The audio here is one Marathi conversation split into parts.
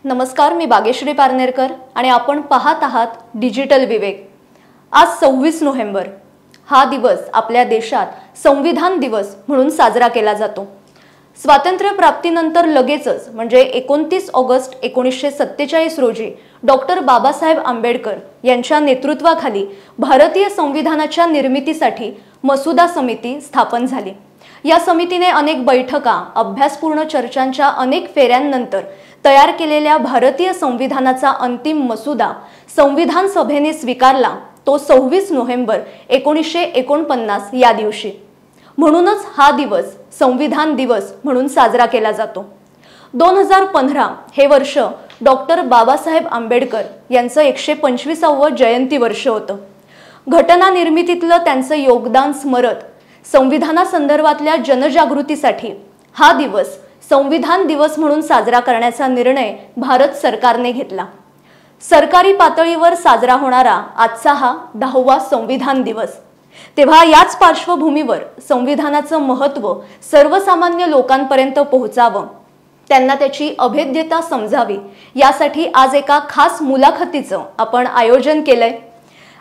नमस्कार, मी बागेश्री पारनेरकर आणि आपण पाहत आहात डिजिटल विवेक। आज 26 नोव्हेंबर हा दिवस आपल्या देशात संविधान दिवस म्हणून साजरा केला जातो। स्वातंत्र्य प्राप्तीनंतर लगेचच म्हणजे 29 ऑगस्ट 1947 रोजी डॉक्टर बाबासाहेब आंबेडकर यांच्या नेतृत्वाखाली भारतीय संविधानाच्या निर्मितीसाठी मसुदा समिती स्थापन झाली। या समितीने अनेक बैठका, अभ्यासपूर्ण चर्चांच्या अनेक फेऱ्यांनंतर तयार केलेल्या भारतीय संविधानाचा अंतिम मसुदा संविधान सभेने स्वीकारला, तो 26 नोव्हेंबर 1949 या दिवशी। म्हणूनच हा दिवस संविधान दिवस म्हणून साजरा केला जातो। 2015 हे वर्ष डॉक्टर बाबासाहेब आंबेडकर यांचं 125वे जयंती वर्ष होतं। घटना निर्मितीतलं त्यांचं योगदान स्मरत संविधानासंदर्भातल्या जनजागृतीसाठी हा दिवस संविधान दिवस म्हणून साजरा करण्याचा निर्णय भारत सरकारने घेतला। सरकारी पातळीवर साजरा होणारा आजचा हा 10वा संविधान दिवस। तेव्हा याच पार्श्वभूमीवर संविधानाचं महत्त्व सर्वसामान्य लोकांपर्यंत पोहोचावं, त्यांना त्याची अभेद्यता समजावी, यासाठी आज एका खास मुलाखतीचं आपण आयोजन केलंय।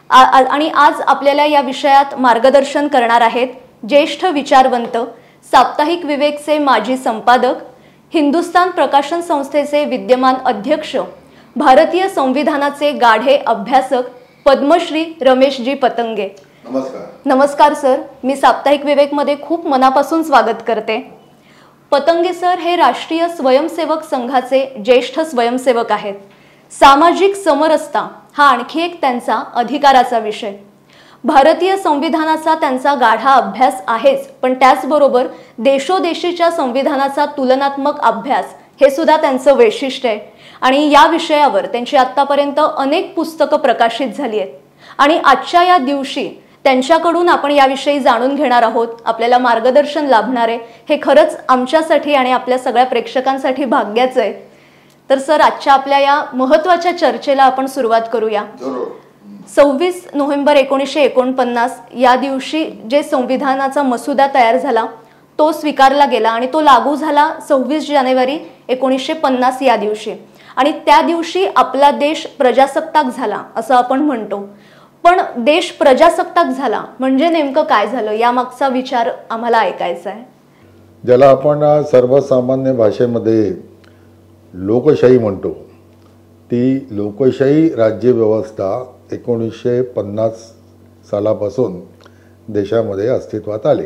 आणि आज आपल्याला या विषयात मार्गदर्शन करणार आहेत ज्येष्ठ विचारवंत, साप्ताहिक विवेकचे माजी संपादक, हिंदुस्तान प्रकाशन संस्थेचे विद्यमान अध्यक्ष, भारतीय संविधानाचे गाढे अभ्यासक पद्मश्री रमेशजी पतंगे। नमस्कार। नमस्कार सर, मी साप्ताहिक विवेक मध्ये खूप मनापासून स्वागत करते। पतंगे सर हे राष्ट्रीय स्वयंसेवक संघाचे ज्येष्ठ स्वयंसेवक आहेत। सामाजिक समरसता हा आणखी एक त्यांचा अधिकाराचा विषय। भारतीय संविधानाचा त्यांचा गाढा अभ्यास आहेच, पण त्याचबरोबर देशोदेशीच्या संविधानाचा तुलनात्मक अभ्यास हे सुद्धा त्यांचं वैशिष्ट्य आहे। आणि या विषयावर त्यांची आतापर्यंत अनेक पुस्तकं प्रकाशित झाली आहेत। आणि आजच्या या दिवशी त्यांच्याकडून आपण याविषयी जाणून घेणार आहोत, आपल्याला मार्गदर्शन लाभणार आहे। हे खरंच आमच्यासाठी आणि आपल्या सगळ्या प्रेक्षकांसाठी भाग्याचं आहे। तर सर, आजच्या आपल्या या महत्त्वाच्या चर्चेला आपण सुरुवात करूया। 26 नोव्हेंबर 1949 या दिवशी जे संविधानाचा मसुदा तयार झाला तो स्वीकारला गेला आणि तो लागू झाला 26 जानेवारी 1950 या दिवशी। आणि त्या दिवशी आपला देश प्रजासत्ताक झाला असं आपण म्हणतो। पण देश प्रजासत्ताक झाला म्हणजे नेमकं काय झालं, यामागचा विचार आम्हाला ऐकायचा आहे। ज्याला आपण सर्वसामान्य भाषेमध्ये लोकशाही म्हणतो, ती लोकशाही राज्यव्यवस्था 1950 सालापासून देशामध्ये अस्तित्वात आली।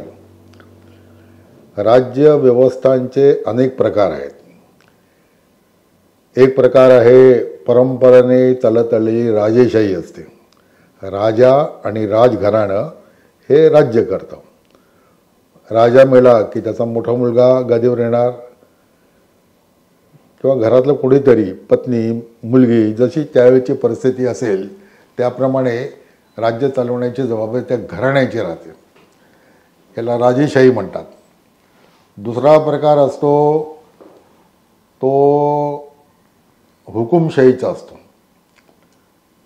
राज्य व्यवस्थांचे अनेक प्रकार आहेत। एक प्रकार आहे परंपरेने चालत आलेली राजेशाही असते। राजा आणि राजघराणं हे राज्य करतं। राजा मेला की त्याचा मोठा मुलगा गादीवर येणार किंवा घरातलं कोणीतरी, पत्नी, मुलगी, जशी त्यावेळची परिस्थिती असेल त्याप्रमाणे राज्य चालवण्याची जबाबदारी त्या घराण्याची राहते। याला राजेशाही म्हणतात। दुसरा प्रकार असतो तो हुकुमशाहीचा असतो।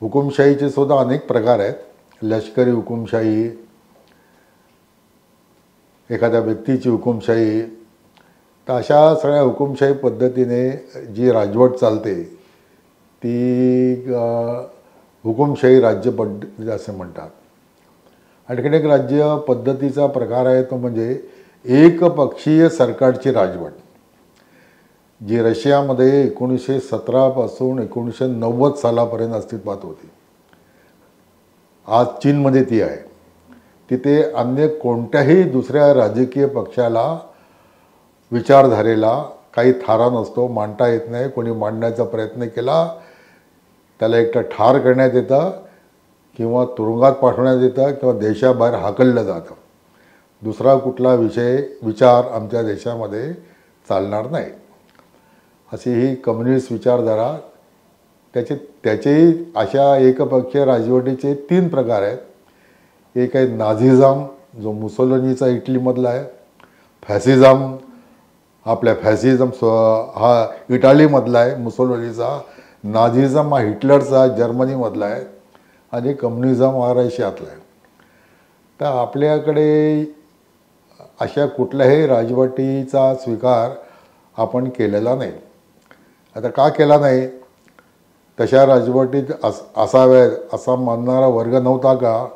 हुकुमशाहीचे सुद्धा अनेक प्रकार आहेत। लष्करी हुकुमशाही, एखाद्या व्यक्तीची हुकुमशाही, तर अशा सगळ्या हुकुमशाही पद्धतीने जी राजवट चालते ती हुकुमशाही राज्य पद्धती असे म्हणतात। आणखीन एक राज्य पद्धतीचा प्रकार आहे तो म्हणजे एकपक्षीय सरकारची राजवट, जी रशियामध्ये 1917 पासून 1990 सालापर्यंत अस्तित्वात होती। आज चीनमध्ये ती आहे। तिथे अन्य कोणत्याही दुसऱ्या राजकीय पक्षाला, विचारधारेला काही थारा नसतो, मांडता येत नाही। कोणी मांडण्याचा प्रयत्न केला त्याला एकटं ठार करण्यात येतं किंवा तुरुंगात पाठवण्यात येतं किंवा देशाबाहेर हाकललं जातं। दुसरा कुठला विचार आमच्या देशामध्ये चालणार नाही, अशी ही कम्युनिस्ट विचारधारा। त्याचेही अशा एकपक्षीय राजवटीचे 3 प्रकार आहेत। एक आहे नाझिझम, जो मुसोलिनीचा इटलीमधला आहे। फॅसिझम, आपल्या फॅसिझम हा इटालीमधला आहे मुसोलिनीचा। नाझिझम हा हिटलरचा जर्मनीमधला आहे। आणि कम्युनिझम हा रशियातला आहे। तर आपल्याकडे अशा कुठल्याही राजवटीचा स्वीकार आपण केलेला नाही। आता का केला नाही? तशा राजवटीत असाव्यात असा मानणारा वर्ग नव्हता का?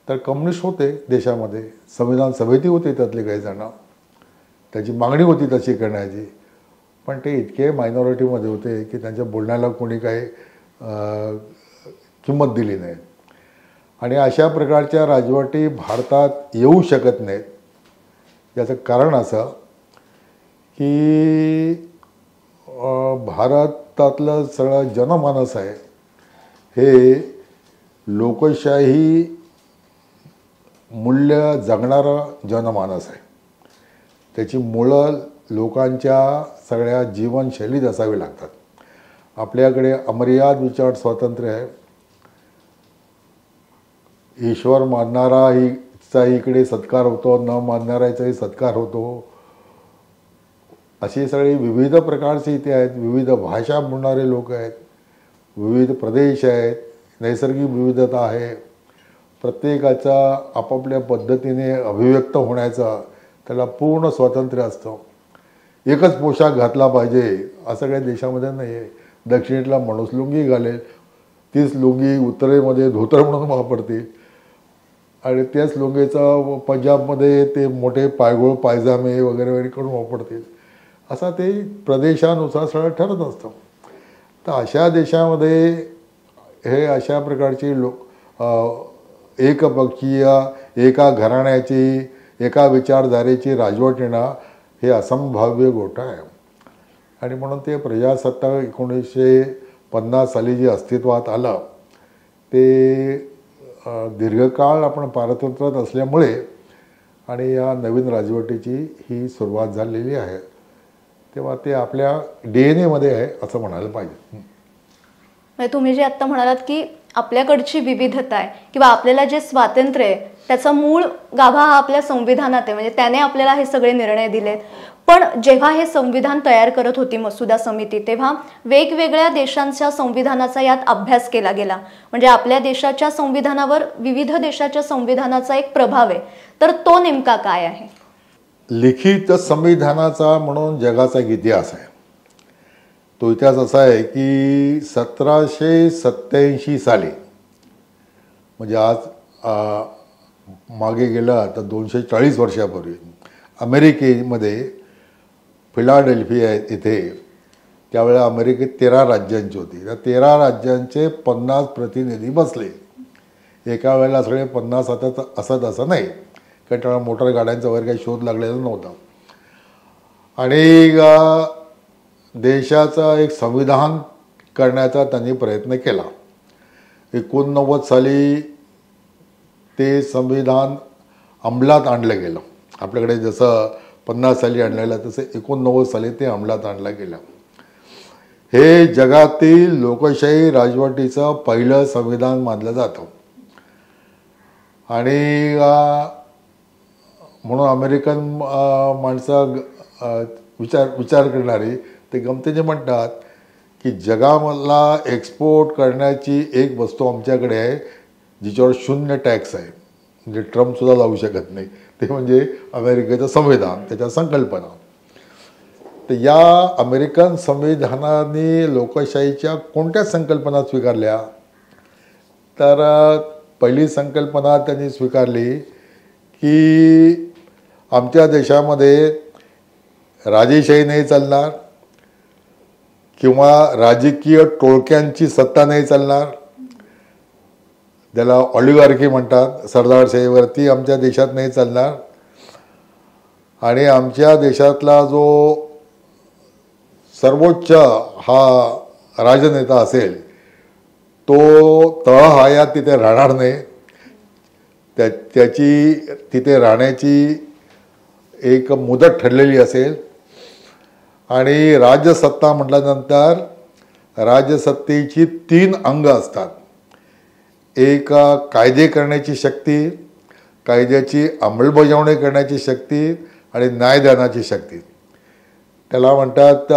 तर कम्युनिस्ट होते देशामध्ये, संविधान सभेतही होते त्यातले काही जण, त्याची मागणी होती तशी करण्याची, पण ते इतके मायनॉरिटीमध्ये होते की त्यांच्या बोलण्याला कोणी काही किंमत दिली नाही. आणि अशा प्रकारच्या राजवटी भारतात येऊ शकत नाहीत. याचं कारण असं की भारतातलं सगळं जनमानस आहे हे लोकशाही मूल्य जगणारं जनमानस आहे. त्याची मुळं लोकांच्या सगळ्या जीवनशैलीत असावी लागतात. आपल्याकडे अमर्याद विचार स्वातंत्र्य आहे. ईश्वर मानणाराचा इकडे सत्कार होतो, न मानणाराचाही सत्कार होतो. अशी सगळी विविध प्रकारची इथे आहेत. विविध भाषा बोलणारे लोक आहेत, विविध प्रदेश आहेत, नैसर्गिक विविधता आहे. प्रत्येकाचा आपापल्या पद्धतीने अभिव्यक्त होण्याचा त्याला पूर्ण स्वातंत्र्य असतं. एकच पोशाख घातला पाहिजे असं काही देशामध्ये नाही आहे. दक्षिणेतला माणूस लुंगी घालेल, तीच लुंगी उत्तरेमध्ये धोतर म्हणून वापरते, आणि त्याच लुंगीचा पंजाबमध्ये ते मोठे पायगोळ पायजामे वगैरे वगैरे करून वापरतील. असा ते प्रदेशानुसार सगळं ठरत असतं. तर अशा देशामध्ये हे अशा प्रकारची एकपक्षीय एका घराण्याची एका विचारधारेची राजवट येणं हे असंभाव्य गोष्ट आहे. आणि म्हणून ते प्रजासत्ताक 1950 साली जे अस्तित्वात आलं ते दीर्घकाळ आपण पारतंत्र्यात असल्यामुळे आणि या नवीन राजवटीची ही सुरुवात झालेली आहे. तेव्हा ते आपल्या DNA मध्ये आहे असं म्हणायला पाहिजे. म्हणजे तुम्ही जे आत्ता म्हणालात की आपल्याकडची विविधता आहे किंवा आपल्याला जे स्वातंत्र्य आहे त्याचा मूळ गाभा हा आपल्या संविधानात आहे. म्हणजे त्याने आपल्याला हे सगळे निर्णय दिलेत. पण जेव्हा हे संविधान तयार करत होती मसुदा समिती, तेव्हा वेगवेगळ्या देशांच्या संविधानाचा यात अभ्यास केला गेला. म्हणजे आपल्या देशाच्या संविधानावर विविध देशाच्या संविधानाचा एक प्रभाव आहे. तर तो नेमका काय आहे? लिखित संविधानाचा म्हणून जगाचा एक इतिहास आहे. तो इतिहास असा आहे की 1787 साली, म्हणजे आज मागे गेला तर 240 वर्षापूर्वी अमेरिकेमध्ये फिलाडेल्फिया इथे त्यावेळेला अमेरिकेत 13 राज्यांची होती. त्या 13 राज्यांचे 50 प्रतिनिधी बसले. एका वेळेला सगळे 50 असत असं नाही, कारण त्यावेळेला मोटर गाड्यांचा वगैरे काही शोध लागलेला नव्हता. आणि देशाचा एक संविधान करण्याचा त्यांनी प्रयत्न केला. 89 साली ते संविधान अंमलात आणलं गेलं. आपल्याकडे जसं 50 साली आणलेलं तसं 89 साली ते अंमलात आणलं गेलं. हे जगातील लोकशाही राजवटीचं पहिलं संविधान मानलं जातं. आणि म्हणून अमेरिकन माणसं विचार करणारी ते गमतीने म्हणतात की जगाला एक्सपोर्ट करण्याची एक वस्तू आमच्याकडे आहे जिच्यावर 0 टॅक्स आहे, म्हणजे ट्रम्पसुद्धा लावू शकत नाही. ते म्हणजे अमेरिकेचं संविधान, त्याच्या संकल्पना. तर या अमेरिकन संविधानाने लोकशाहीच्या कोणत्या संकल्पना स्वीकारल्या? तर पहिली संकल्पना त्यांनी स्वीकारली की आमच्या देशामध्ये राजेशाही नाही चालणार किंवा राजकीय टोळक्यांची सत्ता नाही चालणार. त्याला ऑलिगार्की म्हणतात, सरदारशाहीवरती आमच्या देशात नाही चालणार. आणि आमच्या देशातला जो सर्वोच्च हा राजनेता असेल तो तळहायात तिथे राहणार नाही. त्याची तिथे राहण्याची एक मुदत ठरलेली असेल. आणि राज्यसत्ता म्हटल्यानंतर राज्यसत्तेची 3 अंग असतात. एक कायदे करण्याची शक्ती, कायद्याची अंमलबजावणी करण्याची शक्ती आणि न्यायदानाची शक्ती. त्याला म्हणतात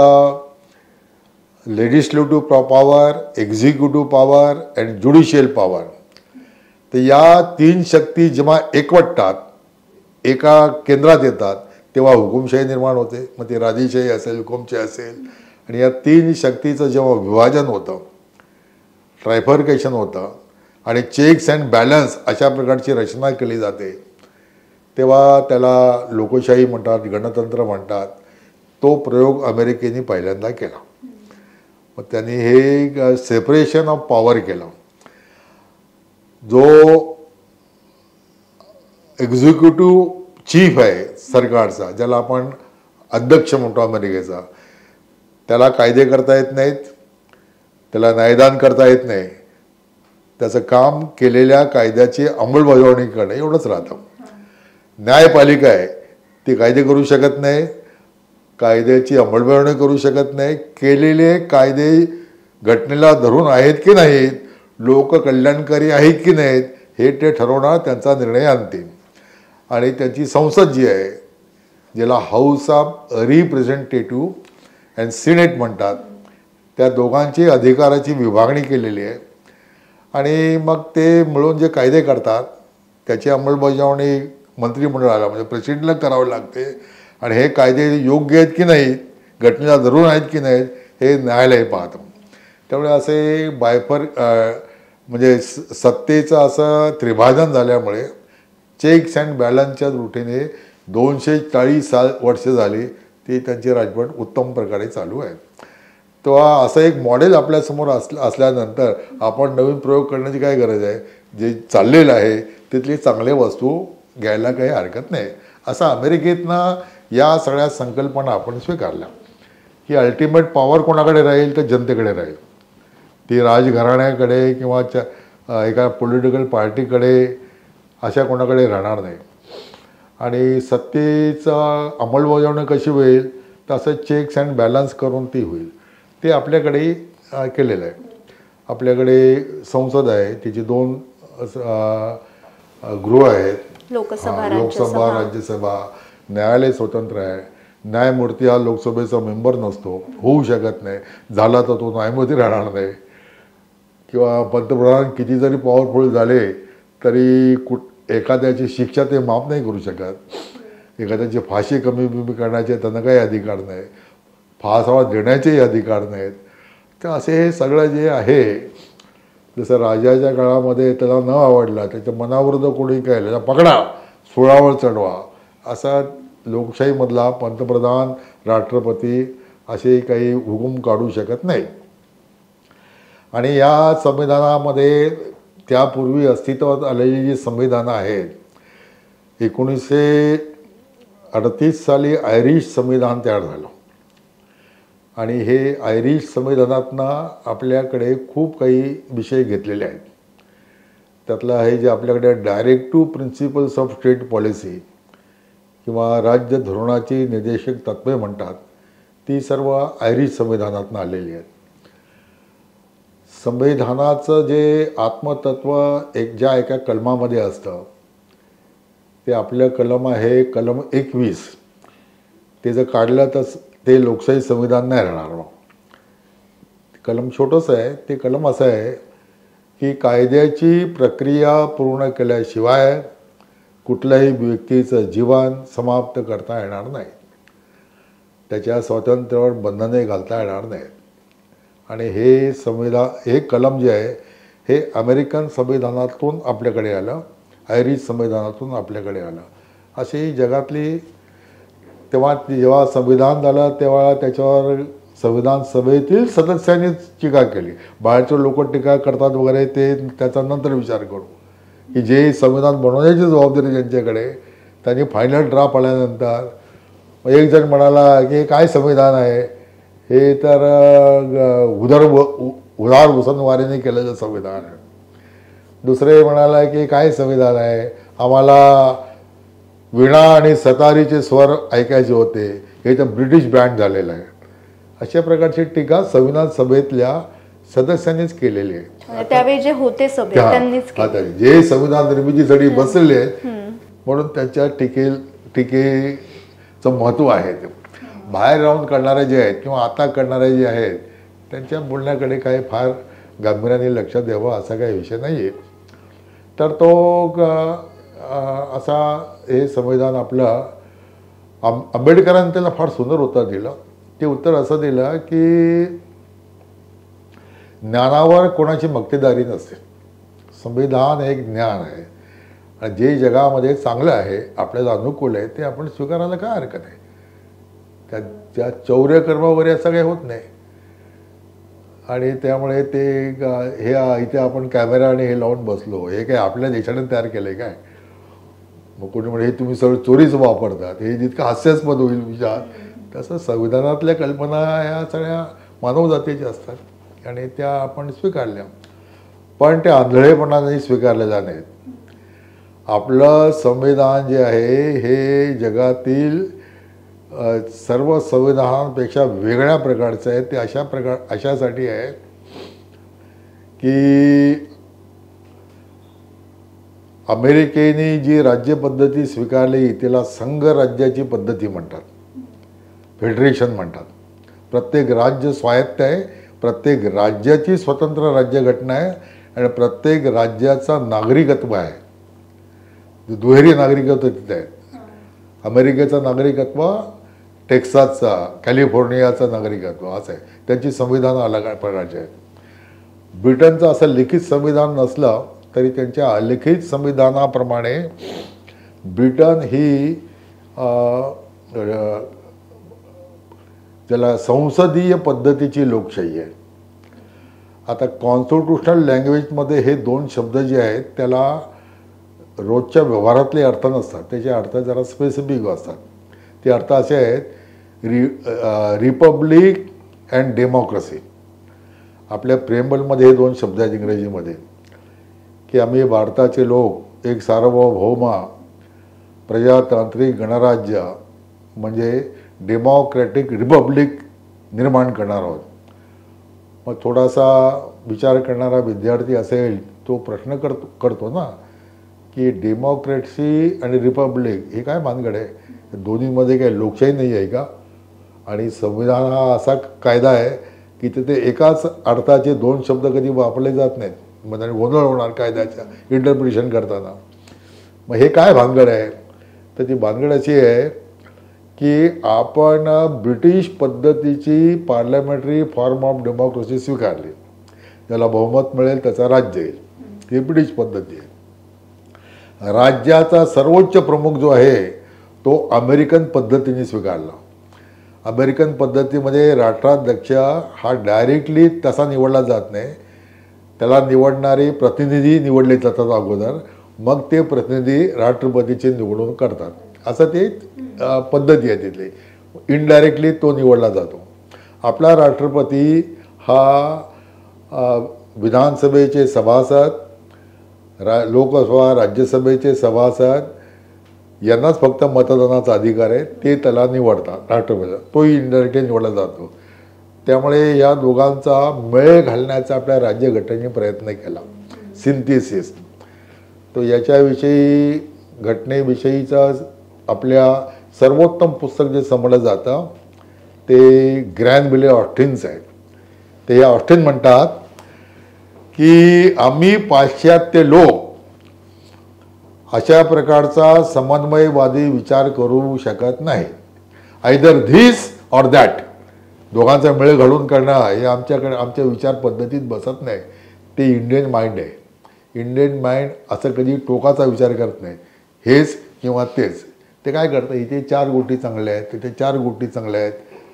legislative power, executive power and judicial power. तर या 3 शक्ती जेव्हा एकवटतात, एका केंद्रात येतात, तेव्हा हुकुमशाही निर्माण होते. मग ती राजेशाही असेल, हुकुमशाही असेल. आणि या तीन शक्तीचं जेव्हा विभाजन होतं, ट्रायफर्केशन होतं आणि चेक्स अँड बॅलन्स अशा प्रकारची रचना केली जाते, तेव्हा त्याला लोकशाही म्हणतात, गणतंत्र म्हणतात. तो प्रयोग अमेरिकेने पहिल्यांदा केला. मग त्यांनी हे सेपरेशन ऑफ पॉवर केलं. जो एक्झिक्युटिव्ह चीफ आहे सरकारचा, ज्याला आपण अध्यक्ष म्हणतो अमेरिकेचा, त्याला कायदे करता येत नाहीत, त्याला न्यायदान करता येत नाही. त्याचं काम केलेल्या कायद्याची अंमलबजावणी करणं एवढंच राहतं. न्यायपालिका आहे, ती कायदे करू शकत नाही, कायद्याची अंमलबजावणी करू शकत नाही. केलेले कायदे घटनेला धरून आहेत की नाहीत, लोककल्याणकारी आहेत की नाहीत, हे ते ठरवणार, त्यांचा निर्णय आणतील. आणि त्यांची संसद जी आहे, ज्याला house of representative and Senate म्हणतात, त्या दोघांची अधिकाराची विभागणी केलेली आहे. आणि मग ते मिळून जे कायदे करतात त्याची अंमलबजावणी मंत्रिमंडळाला म्हणजे प्रेसिडेंटला करावी लागते. आणि हे कायदे योग्य आहेत की नाहीत, घटनेला धरून आहेत की नाहीत, हे न्यायालय पाहतं. त्यामुळे असे म्हणजे सत्तेचं असं त्रिभाजन झाल्यामुळे चेक्स अँड बॅलन्सच्या दृष्टीने 240 वर्ष झाली ती त्यांची राजवट उत्तम प्रकारे चालू आहे. तेव्हा असं एक मॉडेल आपल्यासमोर असल्यानंतर आपण नवीन प्रयोग करण्याची काय गरज आहे? जे चाललेलं आहे तिथली चांगले वस्तू घ्यायला काही हरकत नाही. असं अमेरिकेतनं या सगळ्या संकल्पना आपण स्वीकारल्या की अल्टिमेट पॉवर कोणाकडे राहील तर जनतेकडे राहील. ती राजघराण्याकडे किंवा एका पॉलिटिकल पार्टीकडे अशा कोणाकडे राहणार नाही. आणि सत्तेचं अंमलबजावणी कशी होईल तर असं चेक्स अँड बॅलन्स करून ती होईल. ते आपल्याकडे केलेलं आहे. आपल्याकडे संसद आहे, तिची 2 गृह आहेत, लोकसभा राज्यसभा. न्यायालय स्वतंत्र आहे. न्यायमूर्ती हा लोकसभेचा मेंबर नसतो, होऊ शकत नाही. झाला तर तो न्यायमूर्ती राहणार नाही. किंवा पंतप्रधान किती जरी पॉवरफुल झाले तरी एखाद्याची शिक्षा ते माफ नाही करू शकत. एखाद्याची फाशी कमी करण्याचे त्यांना काही अधिकार नाही, फासावा देण्याचेही अधिकार नाहीत. तर असे हे सगळं जे आहे, जसं राजाच्या काळामध्ये त्याला न आवडला त्याच्या मनाविरुद्ध कोणी काय त्याला पकडा, सुळावर चढवा, असा लोकशाहीमधला पंतप्रधान, राष्ट्रपती असे काही हुकूम काढू शकत नाही. आणि या संविधानामध्ये त्यापूर्वी अस्तित्वात आलेली जी संविधानं आहेत, 1938 साली आयरिश संविधान तयार झालं. आणि हे आयरिश संविधानातनं आपल्याकडे खूप काही विषय घेतलेले आहेत. त्यातलं आहे जे आपल्याकडे directive principles of state policy किंवा राज्य धोरणाची निर्देशक तत्त्वे म्हणतात, ती सर्व आयरिश संविधानातनं आलेली आहेत. संविधानाचं जे आत्मतत्व ज्या एका कलमामध्ये असतं ते आपलं कलम आहे कलम 21. ते जर काढलं तर ते लोकशाही संविधान नाही राहणार. कलम छोटंसं आहे. ते कलम असं आहे की कायद्याची प्रक्रिया पूर्ण केल्याशिवाय कुठल्याही व्यक्तीचं जीवन समाप्त करता येणार नाही, त्याच्या स्वातंत्र्यावर बंधने घालता येणार नाहीत. आणि हे कलम जे आहे हे अमेरिकन संविधानातून आपल्याकडे आलं, आयरिश संविधानातून आपल्याकडे आलं. अशी जगातली तेव्हा जेव्हा संविधान झालं तेव्हा त्याच्यावर संविधान सभेतील सदस्यांनी टीका केली. बाहेरचे लोक टीका करतात वगैरे, ते त्याचा नंतर विचार करू की जे संविधान बनवण्याची जबाबदारी ज्यांच्याकडे, त्यांनी फायनल ड्राफ्ट आल्यानंतर एक जण म्हणाला की काय संविधान आहे हे, तर उदार वसनवारीने केलेलं संविधान आहे. दुसरे म्हणाला की काय संविधान आहे, आम्हाला विणा आणि सतारीचे स्वर ऐकायचे होते, हे तर ब्रिटिश बँड झालेलं आहे. अशा प्रकारची टीका संविधान सभेतल्या सदस्यांनीच केलेली आहे. त्यावेळी जे होते सभेत त्यांनीच केली. जे संविधान निर्मितीसाठी बसलेले आहेत म्हणून त्यांच्या टीकेचं महत्त्व आहे. बाहेर राहून करणारे जे आहेत किंवा आता करणारे जे आहेत त्यांच्या बोलण्याकडे काही फार गांभीर्याने लक्ष द्यावं असा काही विषय नाही आहे. तर तो असा हे संविधान आपलं आंबेडकरांनी त्याला फार सुंदर उत्तर दिलं ते उत्तर असं दिलं की ज्ञानावर कोणाची मक्तेदारी नसते. संविधान हे एक ज्ञान आहे आणि जे जगामध्ये चांगलं आहे, आपल्याला अनुकूल आहे, ते आपण स्वीकारायला काय हरकत आहे. त्या चौर्यकर्म वगैरे असं काही होत नाही. आणि त्यामुळे ते हे इथे आपण कॅमेरा आणि हे लावून बसलो, हे काय आपल्या देशाने तयार केलं आहे काय. मग कोणी म्हणजे हे तुम्ही सगळं चोरीच वापरतात, हे जितकं हास्यास्पद होईल विचार, तसं संविधानातल्या कल्पना ह्या सगळ्या मानवजातीच्या असतात आणि त्या आपण स्वीकारल्या. पण त्या आंधळेपणाने स्वीकारलेल्या नाहीत. आपलं संविधान जे आहे हे जगातील सर्व संविधानांपेक्षा वेगळ्या प्रकारचं आहे. ते अशासाठी आहे की अमेरिकेने जी राज्यपद्धती स्वीकारली त्याला संघ राज्याची पद्धती म्हणतात, फेडरेशन म्हणतात. प्रत्येक राज्य स्वायत्त आहे, प्रत्येक राज्याची स्वतंत्र राज्यघटना आहे आणि प्रत्येक राज्याचा नागरिकत्व आहे. दुहेरी नागरिकत्व तिथे आहे. अमेरिकेचं नागरिकत्व, टेक्सासचा, कॅलिफोर्नियाचं नागरिकत्व असं आहे. त्यांची संविधान अलग प्रकारचे आहेत. ब्रिटनचं असं लिखित संविधान नसलं तरी त्यांच्या अलिखित संविधानाप्रमाणे ब्रिटन ही ज्याला संसदीय पद्धतीची लोकशाही आहे. आता कॉन्स्टिट्यूशनल लँग्वेजमध्ये हे दोन शब्द जे आहेत त्याला रोजच्या व्यवहारातले अर्थ नसतात, त्याचे अर्थ जरा स्पेसिफिक असतात. ते अर्थ असे आहेत, रिपब्लिक अँड डेमोक्रेसी. आपल्या प्रेमबलमध्ये हे दोन शब्द आहेत इंग्रजीमध्ये की आम्ही भारताचे लोक एक सार्वभौम प्रजातांत्रिक गणराज्य म्हणजे डेमोक्रॅटिक रिपब्लिक निर्माण करणार आहोत. मग थोडासा विचार करणारा विद्यार्थी असेल तो प्रश्न करतो ना की डेमोक्रेसी आणि रिपब्लिक हे काय भानगड आहे, दोन्हीमध्ये काय लोकशाही नाही आहे का. आणि संविधान हा असा कायदा आहे की तिथे एकाच अर्थाचे दोन शब्द कधी वापरले जात नाहीत. मग गोंधळ होणार कायद्याच्या इंटरप्रिटेशन करताना. मग हे काय भानगड आहे, तर ती भानगड अशी आहे की आपण ब्रिटिश पद्धतीची पार्लमेंटरी फॉर्म ऑफ डेमोक्रेसी स्वीकारली, ज्याला बहुमत मिळेल त्याचा राज्य येईल, ही ब्रिटिश पद्धती आहे. राज्याचा सर्वोच्च प्रमुख जो आहे तो अमेरिकन पद्धतीने स्वीकारला. अमेरिकन पद्धतीमध्ये राष्ट्राध्यक्ष हा डायरेक्टली तसा निवडला जात नाही, त्याला निवडणारे प्रतिनिधी निवडले जातात अगोदर, मग ते प्रतिनिधी राष्ट्रपतीचे निवडून करतात. असं ते पद्धती आहे तिथली. इनडायरेक्टली तो निवडला जातो. आपला राष्ट्रपती हा विधानसभेचे सभासद, लोकसभा राज्यसभेचे सभासद यांनाच फक्त मतदानाचा अधिकार आहे, ते त्याला निवडतात राष्ट्रपती, तोही इनडायरेक्टली निवडला जातो. त्यामुळे या दोघांचा मेळ घालण्याचा आपल्या राज्यघटनेने प्रयत्न केला, सिंथेसिस. तो याच्याविषयी घटनेविषयीचा आपल्या सर्वोत्तम पुस्तक जे समजलं जातं ते ग्रॅनविले ऑस्टिन्स आहे. ते या ऑस्टिन म्हणतात की आम्ही पाश्चात्य लोक अशा प्रकारचा समन्वयवादी विचार करू शकत नाही. आयदर धिस ऑर दॅट, दोघांचा मेळ घालून करणं हे आमच्या विचार पद्धतीत बसत नाही. ते इंडियन माइंड आहे. इंडियन माइंड असं कधी टोकाचा विचार करत नाही, हेच किंवा तेच. ते काय करतं, इथे 4 गोष्टी चांगल्या आहेत, तिथे 4 गोष्टी चांगल्या आहेत,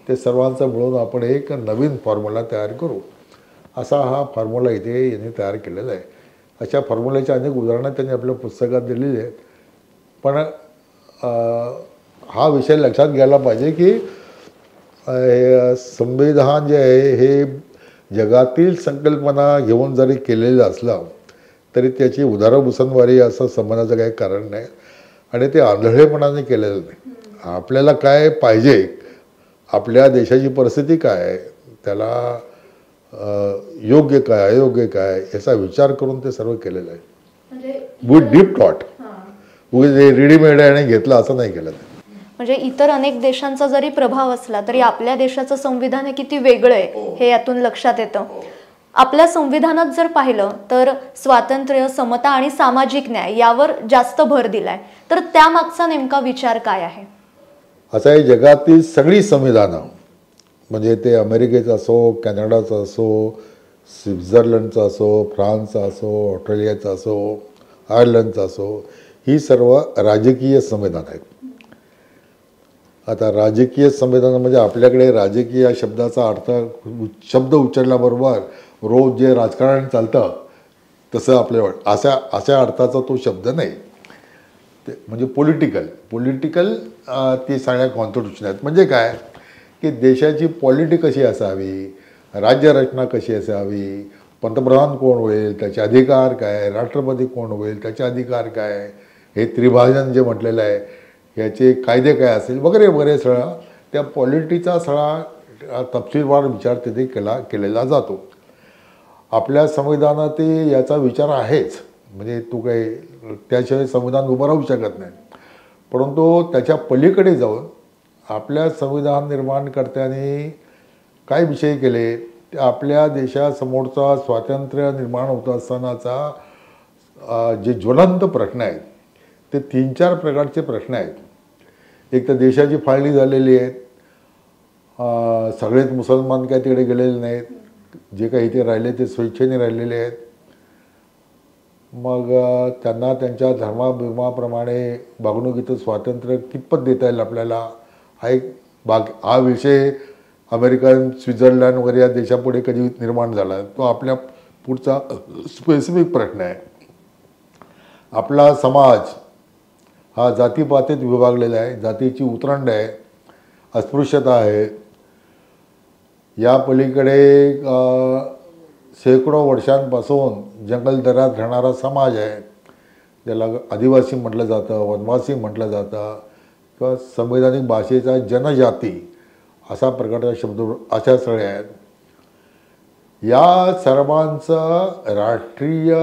ते सर्वांचा मिळून आपण एक नवीन फॉर्म्युला तयार करू, असा हा फॉर्म्युला इथे यांनी तयार केलेला आहे. अशा फॉर्म्युल्याची अनेक उदाहरणं त्यांनी आपल्या पुस्तकात दिलेली आहेत. पण हा विषय लक्षात घ्यायला पाहिजे की संविधान जे आहे हे जगातील संकल्पना घेऊन जरी केलेलं असलं तरी त्याची उदारभूषणवारी असं समजण्याचं काही कारण नाही आणि ते आंधळेपणाने केलेलं नाही. आपल्याला काय पाहिजे, आपल्या देशाची परिस्थिती काय आहे, त्याला योग्य काय अयोग्य काय याचा विचार करून ते सर्व केलेलं आहे. With deep thought. रेडीमेड आहे घेतलं असं नाही केलं. म्हणजे इतर अनेक देशांचा जरी प्रभाव असला तरी आपल्या देशाचं संविधान हे किती वेगळं आहे हे यातून लक्षात येतं. आपल्या संविधानात जर पाहिलं तर स्वातंत्र्य, समता आणि सामाजिक न्याय यावर जास्त भर दिलाय. तर त्यामागचा नेमका विचार काय आहे? असं आहे, जगातील सगळी संविधानं म्हणजे ते अमेरिकेचं असो, कॅनडाचं असो, स्वित्झर्लंडचं असो, फ्रान्सचं असो, ऑस्ट्रेलियाचं असो, आयर्लंडचं असो, ही सर्व राजकीय संविधान आहेत. आता राजकीय संविधान म्हणजे आपल्याकडे राजकीय या शब्दाचा अर्थ शब्द उच्चारल्याबरोबर रोज जे राजकारण चालतं तसं आपल्या अशा अर्थाचा तो शब्द नाही. ते म्हणजे पॉलिटिकल ती सगळ्या कॉन्स्टिट्यूशन आहेत. म्हणजे काय की देशाची पॉलिटी कशी असावी, राज्यरचना कशी असावी, पंतप्रधान कोण होईल, त्याचे अधिकार काय, राष्ट्रपती कोण होईल, त्याचे अधिकार काय, हे त्रिभाजन जे म्हटलेलं आहे याचे कायदे काय असेल वगैरे वगैरे सगळा त्या पॉलिटीचा सगळा तपशीलवार विचार तिथे केलेला जातो. आपल्या संविधानात याचा विचार आहेच, म्हणजे तू काही त्याशिवाय संविधान उभं राहू शकत नाही. परंतु त्याच्या पलीकडे जाऊन आपल्या संविधान निर्माणकर्त्यांनी काय विषय केले, ते आपल्या देशासमोरचा स्वातंत्र्य निर्माण होत असतानाचा जे ज्वलंत प्रश्न आहेत ते 3-4 प्रकारचे प्रश्न आहेत. एक तर देशाची फाळणी झालेली आहे, सगळेच मुसलमान काय तिकडे गेलेले नाहीत, जे काही इथे राहिले ते स्वेच्छेने राहिलेले आहेत. मग त्यांना त्यांच्या धर्माप्रमाणे वागणुकीचं स्वातंत्र्य कितपत देता येईल आपल्याला, हा विषय अमेरिकन, स्वित्झर्लंड वगैरे या देशापुढे कधी निर्माण झाला, तो आपल्या पुढचा स्पेसिफिक प्रश्न आहे. आपला समाज हा जातीपातीत विभागलेला आहे, जातीची उतरंड आहे, अस्पृश्यता आहे. या पलीकडे शेकडो वर्षांपासून जंगलदऱ्यात राहणारा समाज आहे, ज्याला आदिवासी म्हटलं जातं, वनवासी म्हटलं जातं, किंवा संवैधानिक भाषेचा जनजाती असा प्रकारचा शब्द अशा सगळ्या आहेत. या सर्वांचं राष्ट्रीय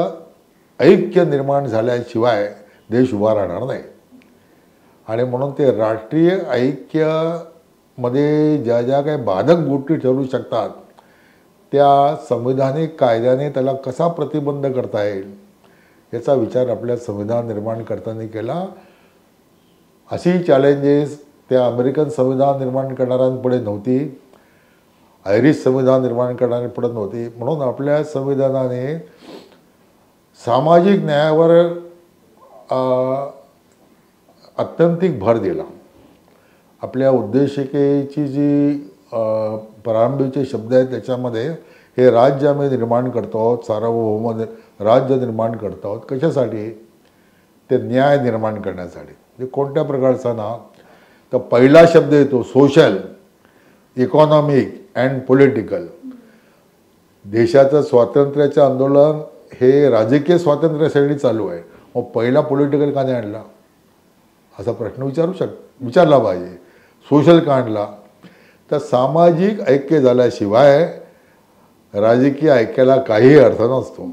ऐक्य निर्माण झाल्याशिवाय देश उभा राहणार नाही. आणि म्हणून ते राष्ट्रीय ऐक्यामध्ये ज्या ज्या काही बाधक गोष्टी ठरू शकतात त्या संविधानिक कायद्याने त्याला कसा प्रतिबंध करता येईल याचा विचार आपल्या संविधान निर्माण करताना केला. अशी चॅलेंजेस त्या अमेरिकन संविधान निर्माण करणाऱ्यांपुढे नव्हती, आयरिश संविधान निर्माण करणाऱ्यांपुढे नव्हती. म्हणून आपल्या संविधानाने सामाजिक न्यायावर अत्यंतिक भर दिला. आपल्या उद्देशिकेची जी प्रारंभीचे शब्द आहेत त्याच्यामध्ये हे राज्य आम्ही निर्माण करतो आहोत, सार्वभौम राज्य निर्माण करतो आहोत. कशासाठी? ते न्याय निर्माण करण्यासाठी. म्हणजे कोणत्या प्रकारचा ना, तर पहिला शब्द येतो सोशल, इकॉनॉमिक अँड पॉलिटिकल. देशाचं स्वातंत्र्याचं आंदोलन हे राजकीय स्वातंत्र्यासाठी चालू आहे, मग पहिला पॉलिटिकल का नाही आणला असा प्रश्न विचारला पाहिजे. सोशल का आणला? तर सामाजिक ऐक्य झाल्याशिवाय राजकीय ऐक्याला काही अर्थ नसतो.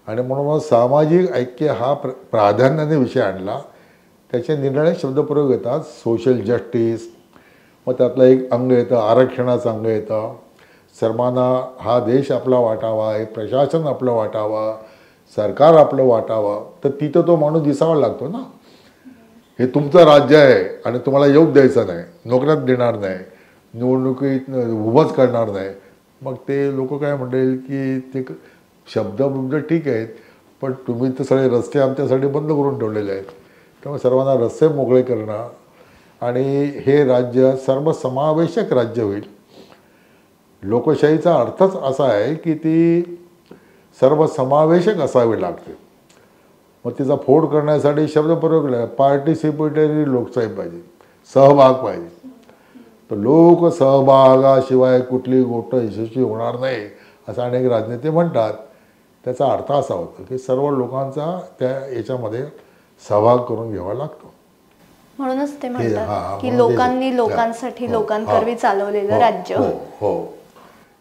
आणि म्हणून सामाजिक ऐक्य हा प्राधान्याने विषय आणला. त्याचे निर्णय शब्दप्रयोग येतात, सोशल जस्टिस, मग त्यातलं एक अंग येतं आरक्षणाचं अंग येतं, सर्वांना हा देश आपला वाटावा, हे प्रशासन आपलं वाटावा, सरकार आपलं वाटावं. तर तिथं तो माणूस दिसावा लागतो ना, हे तुमचं राज्य आहे आणि तुम्हाला येऊच द्यायचं नाही, नोकऱ्यात देणार नाही, निवडणुकीत उभंच करणार नाही. मग ते लोक काय म्हणतील की ते शब्द ठीक आहेत, पण तुम्ही तर सगळे रस्ते आमच्यासाठी बंद करून ठेवलेले आहेत. त्यामुळे सर्वांना रस्ते मोकळे करणं आणि हे राज्य सर्वसमावेशक राज्य होईल. लोकशाहीचा अर्थच असा आहे की ती सर्वसमावेशक असावी लागते. मग तिचा फोड करण्यासाठी शब्द प्रयोग पार्टिसिपेटरी लोकशाही पाहिजे, सहभाग पाहिजे. तर लोकसहभागाशिवाय कुठली गोष्ट यशस्वी होणार नाही असं अनेक राजनेते म्हणतात. त्याचा अर्थ असा होतो की सर्व लोकांचा त्या याच्यामध्ये सहभाग करून घ्यावा लागतो. म्हणूनच ते म्हणतात की लोकांनी लोकांसाठी लोकांकरवी चालवलेलं राज्य. हो,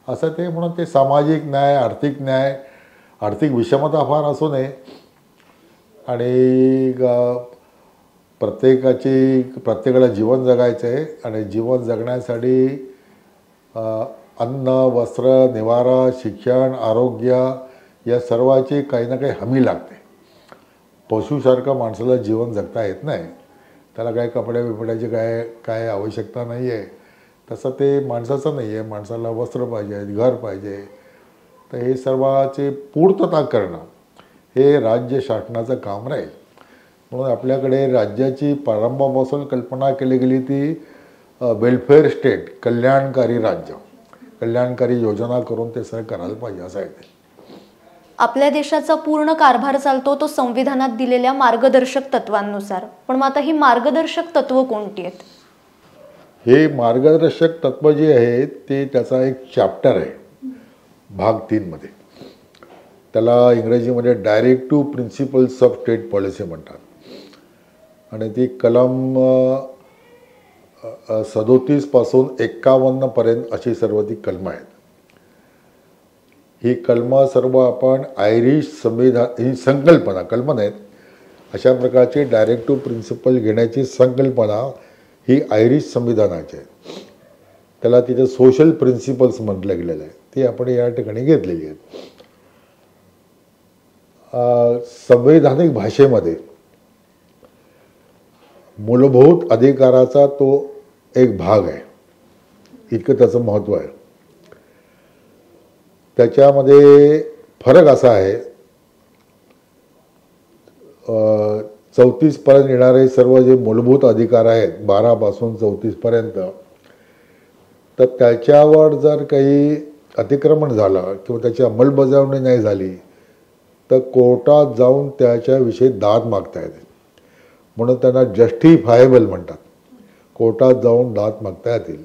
असं ते म्हणून ते सामाजिक न्याय, आर्थिक विषमता फार असू नये आणि प्रत्येकाला जीवन जगायचं आहे आणि जीवन जगण्यासाठी अन्न, वस्त्र, निवारा, शिक्षण, आरोग्य या सर्वाची काही ना काही हमी लागते. पशुसारखं माणसाला जीवन जगता येत नाही, त्याला काय कपड्या बिपड्याची काय आवश्यकता नाही आहे, तसं ते माणसाचं नाही आहे. माणसाला वस्त्र पाहिजे, घर पाहिजे. तर हे सर्वाची पूर्तता करणं हे राज्य शासनाचं काम राहील. म्हणून आपल्याकडे राज्याची प्रारंभापासून कल्पना केली गेली ती वेलफेअर स्टेट, कल्याणकारी राज्य, कल्याणकारी योजना करून ते सगळं करायला पाहिजे असं आहे ते. आपल्या देशाचा पूर्ण कारभार चालतो तो संविधानात दिलेल्या मार्गदर्शक तत्वांनुसार. पण मग आता ही मार्गदर्शक तत्व कोणती आहेत? हे मार्गदर्शक तत्व जे आहेत ते त्याचा एक चॅप्टर आहे भाग 3 मध्ये. त्याला इंग्रजीमध्ये directive principles of state policy म्हणतात. आणि ती कलम 37 पासून 51 पर्यंत अशी सर्व ती कलमं आहेत. ही कलमं सर्व आपण आयरिश संविधान, ही संकल्पना, कलमं नाहीत, अशा प्रकारची डायरेक्टिव्ह प्रिन्सिपल घेण्याची संकल्पना ही आयरिश संविधानाची आहे. त्याला तिथे सोशल प्रिन्सिपल्स म्हटलं गेलेलं आहे. ती आपण या ठिकाणी घेतलेली आहेत. संवैधानिक भाषेमध्ये मूलभूत अधिकाराचा तो एक भाग आहे, इतकं त्याचं महत्त्व आहे. त्याच्यामध्ये फरक असा आहे, 34 पर्यंत येणारे सर्व जे मूलभूत अधिकार आहेत 12 पासून 34 पर्यंत, तर त्याच्यावर जर काही अतिक्रमण झालं किंवा त्याची अंमलबजावणी नाही झाली तर कोर्टात जाऊन त्याच्याविषयी दाद मागता येते. म्हणून त्यांना जस्टिफायबल म्हणतात. कोर्टात जाऊन दाद मागता येतील.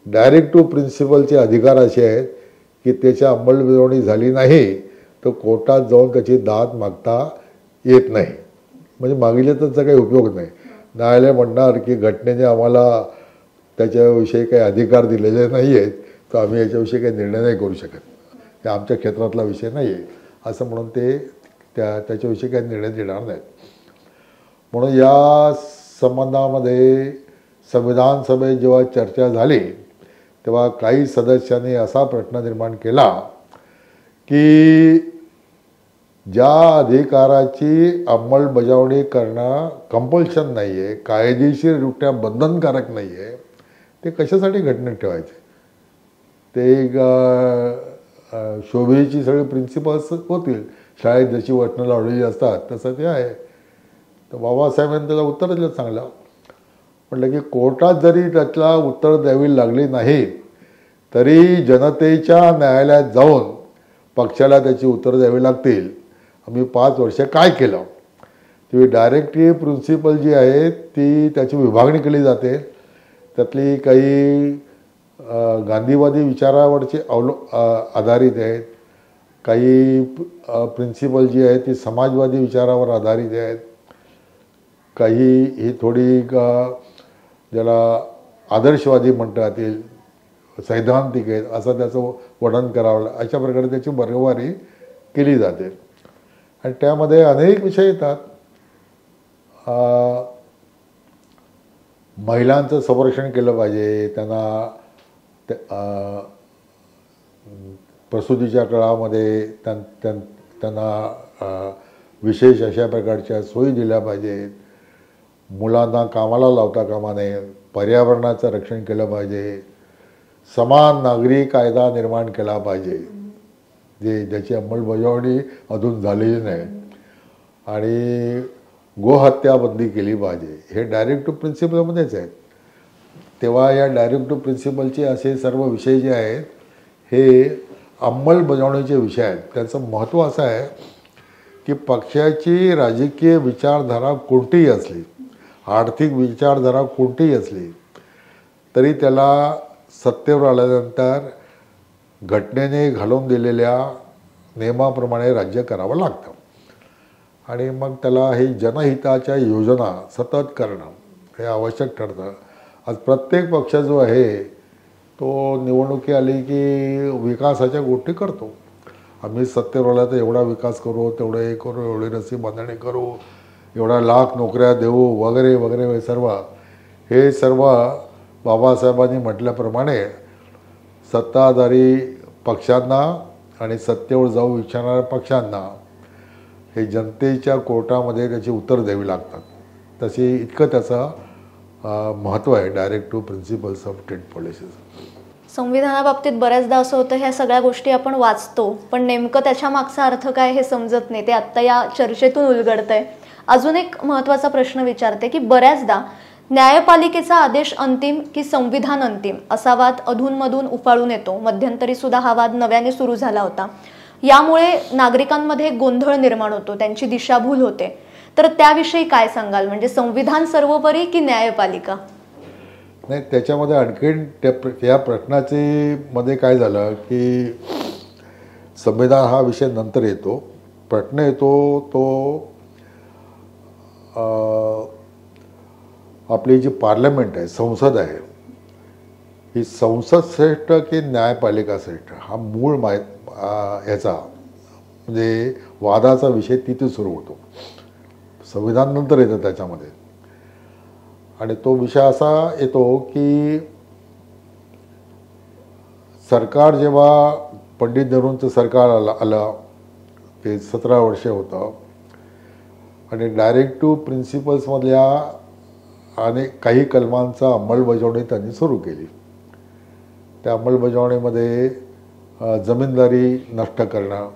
डायरेक्टिव्ह प्रिन्सिपलचे अधिकार असे आहेत की त्याच्या अंमलबजावणी झाली नाही तर कोर्टात जाऊन त्याची दाद मागता येत नाही. म्हणजे मागितले तर त्याचा काही उपयोग नाही. न्यायालय म्हणणार की घटनेने आम्हाला त्याच्याविषयी काही अधिकार दिलेले नाही आहेत, तर आम्ही याच्याविषयी काही निर्णय नाही करू शकत, हे आमच्या क्षेत्रातला विषय नाही आहे असं म्हणून ते त्याच्याविषयी काही निर्णय देणार नाहीत. म्हणून या संबंधामध्ये संविधान सभेत जेव्हा चर्चा झाली तेव्हा काही सदस्यांनी असा प्रश्न निर्माण केला की ज्या अधिकाराची अंमलबजावणी करणं कंपल्शन नाही आहे, कायदेशीररित्या बंधनकारक नाही आहे, ते कशासाठी घटनेत ठेवायचे? ते शोभेची सगळी प्रिन्सिपल्स होतील. शाळेत जशी वचनं लावलेली असतात तसं ते आहे. तर बाबासाहेबांनी त्याला उत्तर दिलं चांगलं. म्हटलं की कोर्टात जरी त्याला उत्तर द्यावी लागली नाही तरी जनतेच्या न्यायालयात जाऊन पक्षाला त्याची उत्तर द्यावी लागतील. आम्ही 5 वर्ष काय केलं? ती डायरेक्टिव्ह प्रिन्सिपल जी आहे ती त्याची विभागणी केली जाते. त्यातली काही गांधीवादी विचारावरचे आधारित आहेत, काही प्रिन्सिपल जी आहे ती समाजवादी विचारावर आधारित आहेत, काही ही थोडी ज्याला आदर्शवादी म्हणता येतील, सैद्धांतिक आहेत असं त्याचं वर्णन करावं. अशा प्रकारे त्याची वर्गवारी केली जाते. आणि त्यामध्ये अनेक विषय येतात. महिलांचं संरक्षण केलं पाहिजे, त्यांना प्रसूतीच्या काळामध्ये त्यांना विशेष अशा प्रकारच्या सोयी दिल्या पाहिजेत, मुलांना कामाला लावता कामा नये, पर्यावरणाचं रक्षण केलं पाहिजे, समान नागरी कायदा निर्माण केला पाहिजे ज्याची अंमलबजावणी अजून झालेली नाही, आणि गोहत्या बंदी केली पाहिजे. हे डायरेक्टिव्ह प्रिन्सिपलमध्येच आहेत. तेव्हा या डायरेक्टिव्ह प्रिन्सिपलचे असे सर्व विषय जे आहेत हे अंमलबजावणीचे विषय आहेत. त्याचं महत्त्व असं आहे की पक्षाची राजकीय विचारधारा कोणतीही असली, आर्थिक विचारधारा कोणतीही असली तरी त्याला सत्तेवर आल्यानंतर घटनेने घालून दिलेल्या नियमाप्रमाणे राज्य करावं लागतं. आणि मग त्याला हे जनहिताच्या योजना सतत करणं हे आवश्यक ठरतं. आज प्रत्येक पक्ष जो आहे तो निवडणुकी आली की विकासाच्या गोष्टी करतो. आम्ही सत्तेवर आला तर एवढा विकास करू, तेवढं हे करू, एवढी रस्सी बांधणी करू, एवढा लाख नोकऱ्या देऊ वगैरे वगैरे हे सर्व बाबासाहेबांनी म्हटल्याप्रमाणे सत्ताधारी पक्षांना आणि सत्तेवर जाऊ इच्छिणाऱ्या पक्षांना हे जनतेच्या कोर्टामध्ये त्याची उत्तर द्यावी लागतात. तशी इतकं त्याचं महत्त्व आहे direct to principles of state policies. संविधानाबाबतीत बऱ्याचदा असं होतं ह्या सगळ्या गोष्टी आपण वाचतो पण नेमकं त्याच्या मागचा अर्थ काय हे समजत नाही. ते आत्ता या चर्चेतून उलगडतंय. अजून एक महत्त्वाचा प्रश्न विचारते की बऱ्याचदा न्यायपालिकेचा आदेश अंतिम की संविधान अंतिम असा वाद अधूनमधून उफाळून येतो. मध्यंतरी सुद्धा हा वाद नव्याने सुरू झाला होता. यामुळे नागरिकांमध्ये गोंधळ निर्माण होतो, त्यांची दिशाभूल होते. तर त्याविषयी काय सांगाल? म्हणजे संविधान सर्वोपरी की न्यायपालिका? नाही, त्याच्यामध्ये आणखीन त्या प्रश्नाचे मध्ये काय झालं की संविधान हा विषय नंतर येतो. प्रश्न येतो तो आपली जी पार्लमेंट आहे, संसद आहे, ही संसद श्रेष्ठ की न्यायपालिका श्रेष्ठ हा मूळ ह्याचा म्हणजे वादाचा विषय तिथे सुरू होतो. संविधान नंतर येतं त्याच्यामध्ये. आणि तो विषय असा येतो की सरकार जेव्हा पंडित नेहरूंचं सरकार आलं ते 17 वर्षे होतं आणि डायरेक्ट टू प्रिन्सिपल्समधल्या आणि काही कलमांचा अंमलबजावणी त्यांनी सुरू केली. त्या अंमलबजावणीमध्ये जमीनदारी नष्ट करणं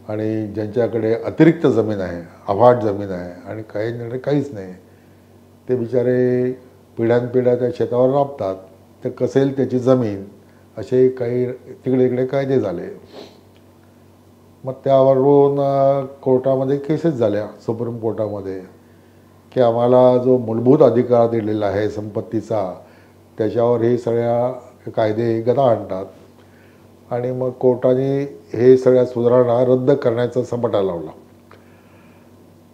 आणि ज्यांच्याकडे अतिरिक्त जमीन आहे, अफाट जमीन आहे आणि काही काहीच नाही, ते बिचारे पिढ्यानपिढ्या त्या शेतावर राबतात, ते कसेल त्याची जमीन, असे काही तिकडे इकडे कायदे झाले. मग त्यावरून कोर्टामध्ये केसेस झाल्या, सुप्रीम कोर्टामध्ये, की आम्हाला जो मूलभूत अधिकार दिलेला आहे संपत्तीचा त्याच्यावर हे सगळ्या कायदे गदा आणतात. आणि मग कोर्टाने हे सगळ्या सुधारणा रद्द करण्याचा सपाटा लावला.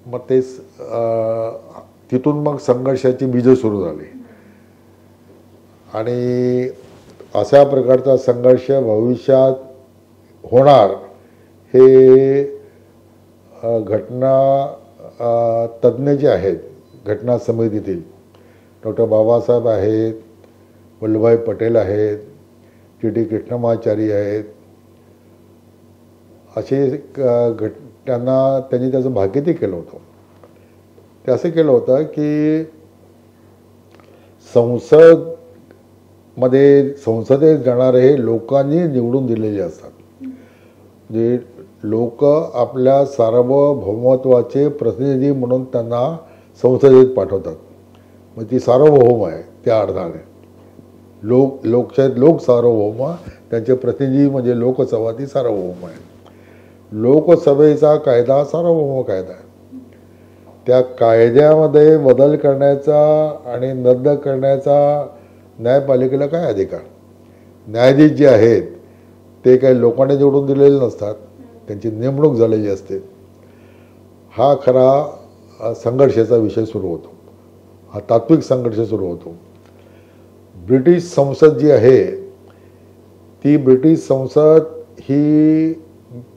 मग ते तिथून मग संघर्षाची बीजं सुरू झाली. आणि अशा प्रकारचा संघर्ष भविष्यात होणार हे घटना तज्ज्ञ जे आहेत घटना समितीतील डॉक्टर बाबासाहेब आहेत, वल्लभभाई पटेल आहेत, टी कृष्णमाचारी आहेत, असे त्यांनी त्याचं भाकीती केलं होतं. ते असं केलं होतं की संसदेत जाणारे हे लोकांनी निवडून दिलेले असतात. जे लोक आपल्या सार्वभौमत्वाचे प्रतिनिधी म्हणून त्यांना संसदेत पाठवतात. मग ती सार्वभौम आहे त्या अर्थाने. लोकशाहीत लोक सार्वभौम, त्यांचे प्रतिनिधी म्हणजे लोकसभा ती सार्वभौम आहे. लोकसभेचा कायदा सार्वभौम कायदा आहे. त्या कायद्यामध्ये बदल करण्याचा आणि रद्द करण्याचा न्यायपालिकेला काय अधिकार? न्यायाधीश जे आहेत ते काही लोकांनी निवडून दिलेले नसतात, त्यांची नेमणूक झालेली असते. हा खरा संघर्षाचा विषय सुरू होतो, हा तात्विक संघर्ष सुरू होतो. ब्रिटिश संसद जी आहे ती ब्रिटिश संसद ही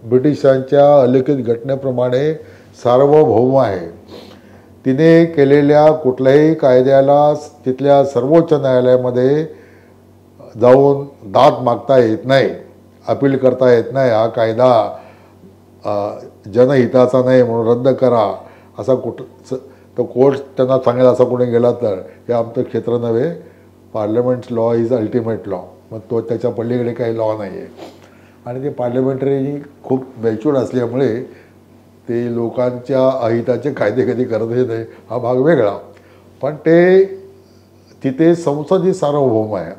ब्रिटिशांच्या अलिखित घटनेप्रमाणे सार्वभौम आहे. तिने केलेल्या कुठल्याही कायद्याला तिथल्या सर्वोच्च न्यायालयामध्ये जाऊन दाद मागता येत नाही, अपील करता येत नाही. हा कायदा जनहिताचा नाही म्हणून रद्द करा असा तो कोर्ट त्यांना सांगेल असा कोणी गेला तर हे आमचं क्षेत्र नव्हे, parliament law is ultimate law. मग तो त्याच्या पलीकडे काही लॉ नाही आहे. आणि ते पार्लमेंटरी खूप मॅच्युअर्ड असल्यामुळे ते लोकांच्या अहिताचे कायदे कधी करत नाही, हा भाग वेगळा. पण ते तिथे संसद ही सार्वभौम आहे.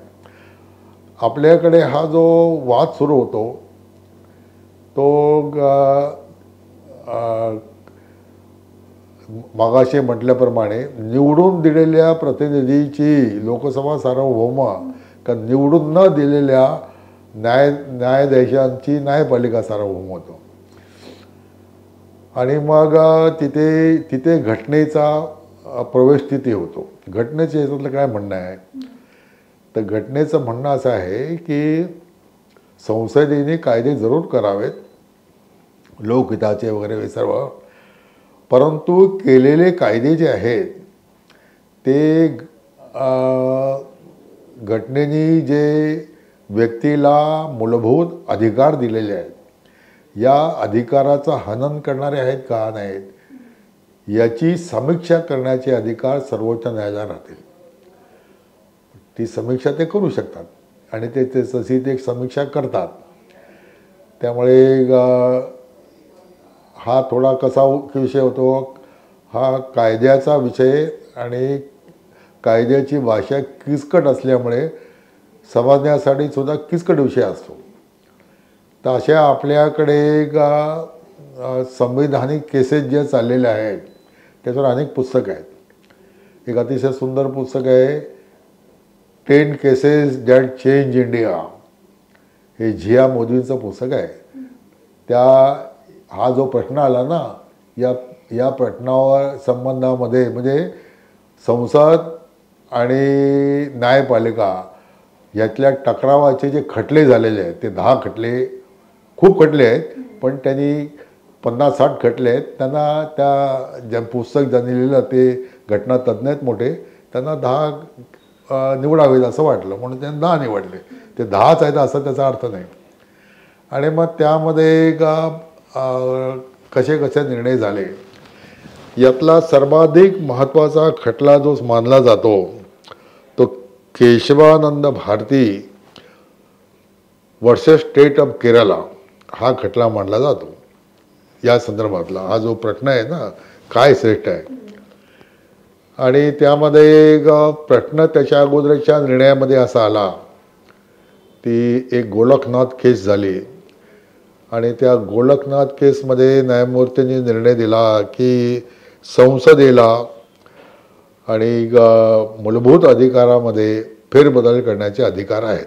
आपल्याकडे हा जो वाद सुरू होतो तो मागाशी म्हटल्याप्रमाणे निवडून दिलेल्या प्रतिनिधीची लोकसभा सार्वभौम का निवडून न दिलेल्या न्यायाधीशांची न्यायपालिका सार्वभौम होतो. आणि मग तिथे घटनेचा प्रवेश तिथे होतो. घटनेचं याच्यातलं काय म्हणणं आहे तर घटनेचं म्हणणं असं आहे की संसदेने कायदे जरूर करावेत लोकहिताचे वगैरे सर्व, परंतु केलेले कायदे जे आहेत ते घटनेने जे व्यक्तीला मूलभूत अधिकार दिलेले आहेत या अधिकाराचं हनन करणारे आहेत का नाहीत याची समीक्षा करण्याचे अधिकार सर्वोच्च न्यायालयाला राहतील. ती समीक्षा ते करू शकतात आणि ते तशी ते एक समीक्षा करतात. त्यामुळे हा थोडा कसा विषय होतो, हा कायद्याचा विषय आणि कायद्याची भाषा किचकट असल्यामुळे समजण्यासाठी सुद्धा किचकट विषय असतो. तर अशा आपल्याकडे संवैधानिक केसेस जे चाललेले आहेत त्याच्यावर अनेक पुस्तकं आहेत. एक अतिशय सुंदर पुस्तक आहे 10 केसेस दॅट चेंज इंडिया, हे झिया मोदींचं पुस्तक आहे. हा जो प्रश्न आला ना, या प्रश्नावर संबंधामध्ये म्हणजे संसद आणि न्यायपालिका यातल्या टकरावाचे जे खटले झालेले आहेत ते 10 खटले, खूप खटले आहेत, पण त्यांनी 50-60 खटले आहेत. त्यांना त्या पुस्तक ज्यांनी लिहिलं ते घटनातज्ञ आहेत मोठे, त्यांना 10 निवडावेत असं वाटलं म्हणून त्यांनी 10 निवडले. ते 10च आहेत असं त्याचा अर्थ नाही. आणि मग त्यामध्ये कसे कसे निर्णय झाले. यातला सर्वाधिक महत्त्वाचा खटला जो मानला जातो तो Keshavananda Bharati versus state of Kerala हा खटला मानला जातो. या संदर्भातला हा जो प्रश्न आहे ना, काय श्रेष्ठ आहे, आणि त्यामध्ये प्रश्न त्याच्या अगोदरच्या निर्णयामध्ये असा आला, ती एक गोलकनाथ केस झाली आणि त्या गोलकनाथ केसमध्ये न्यायमूर्तींनी निर्णय दिला की संसदेला आणि मूलभूत अधिकारामध्ये फेरबदल करण्याचे अधिकार आहेत.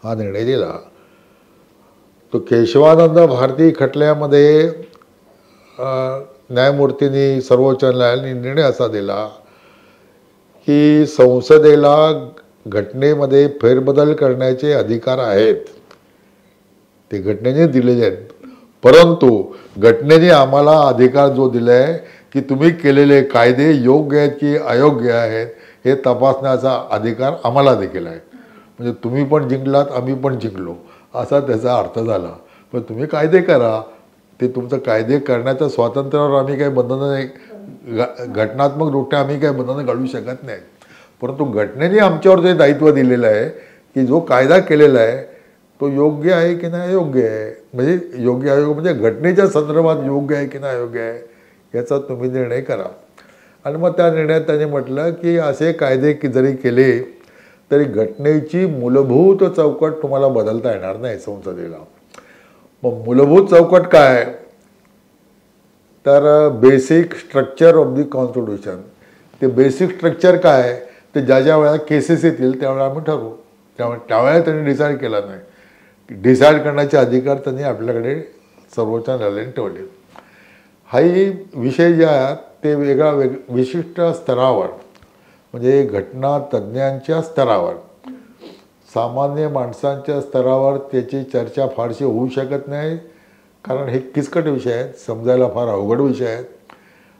हा निर्णय दिला. तो केशवानंद भारती खटल्यामध्ये न्यायमूर्तींनी सर्वोच्च न्यायालयाने निर्णय असा दिला की संसदेला घटनेमध्ये फेरबदल करण्याचे अधिकार आहेत, ते घटनेने दिलेले आहेत. परंतु घटनेने आम्हाला अधिकार जो दिला आहे की तुम्ही केलेले कायदे योग्य आहेत की अयोग्य आहेत हे तपासण्याचा अधिकार आम्हाला देखील आहे. म्हणजे तुम्ही पण जिंकलात, आम्ही पण जिंकलो असा त्याचा अर्थ झाला. पण तुम्ही कायदे करा, ते तुमचं कायदे करण्याच्या स्वातंत्र्यावर आम्ही काही बंधनं नाही, घटनात्मक दृष्ट्या आम्ही काही बंधनं घालू शकत नाही. परंतु घटनेने आमच्यावर जे दायित्व दिलेलं आहे की जो कायदा केलेला आहे तो योग्य आहे की नाही अयोग्य आहे, म्हणजे योग्य अयोग्य म्हणजे घटनेच्या संदर्भात योग्य आहे की नाही अयोग्य आहे याचा तुम्ही निर्णय करा. आणि मग त्या निर्णयात त्यांनी म्हटलं की असे कायदे की जरी केले तरी घटनेची मूलभूत चौकट तुम्हाला बदलता येणार नाही संसदेला. मग मूलभूत चौकट काय, तर basic structure of the constitution. ते बेसिक स्ट्रक्चर काय ते ज्या ज्या वेळेला केसेस येतील त्यावेळेला आम्ही ठरवू. त्यावेळेला त्यांनी डिसाईड केला नाही. डिसाईड करण्याचे अधिकार त्यांनी आपल्याकडे सर्वोच्च न्यायालयाने ठेवले. हाही विषय जे आहेत ते विशिष्ट स्तरावर म्हणजे घटना तज्ज्ञांच्या स्तरावर, सामान्य माणसांच्या स्तरावर त्याची चर्चा फारशी होऊ शकत नाही, कारण हे किचकट विषय आहेत, समजायला फार अवघड विषय आहेत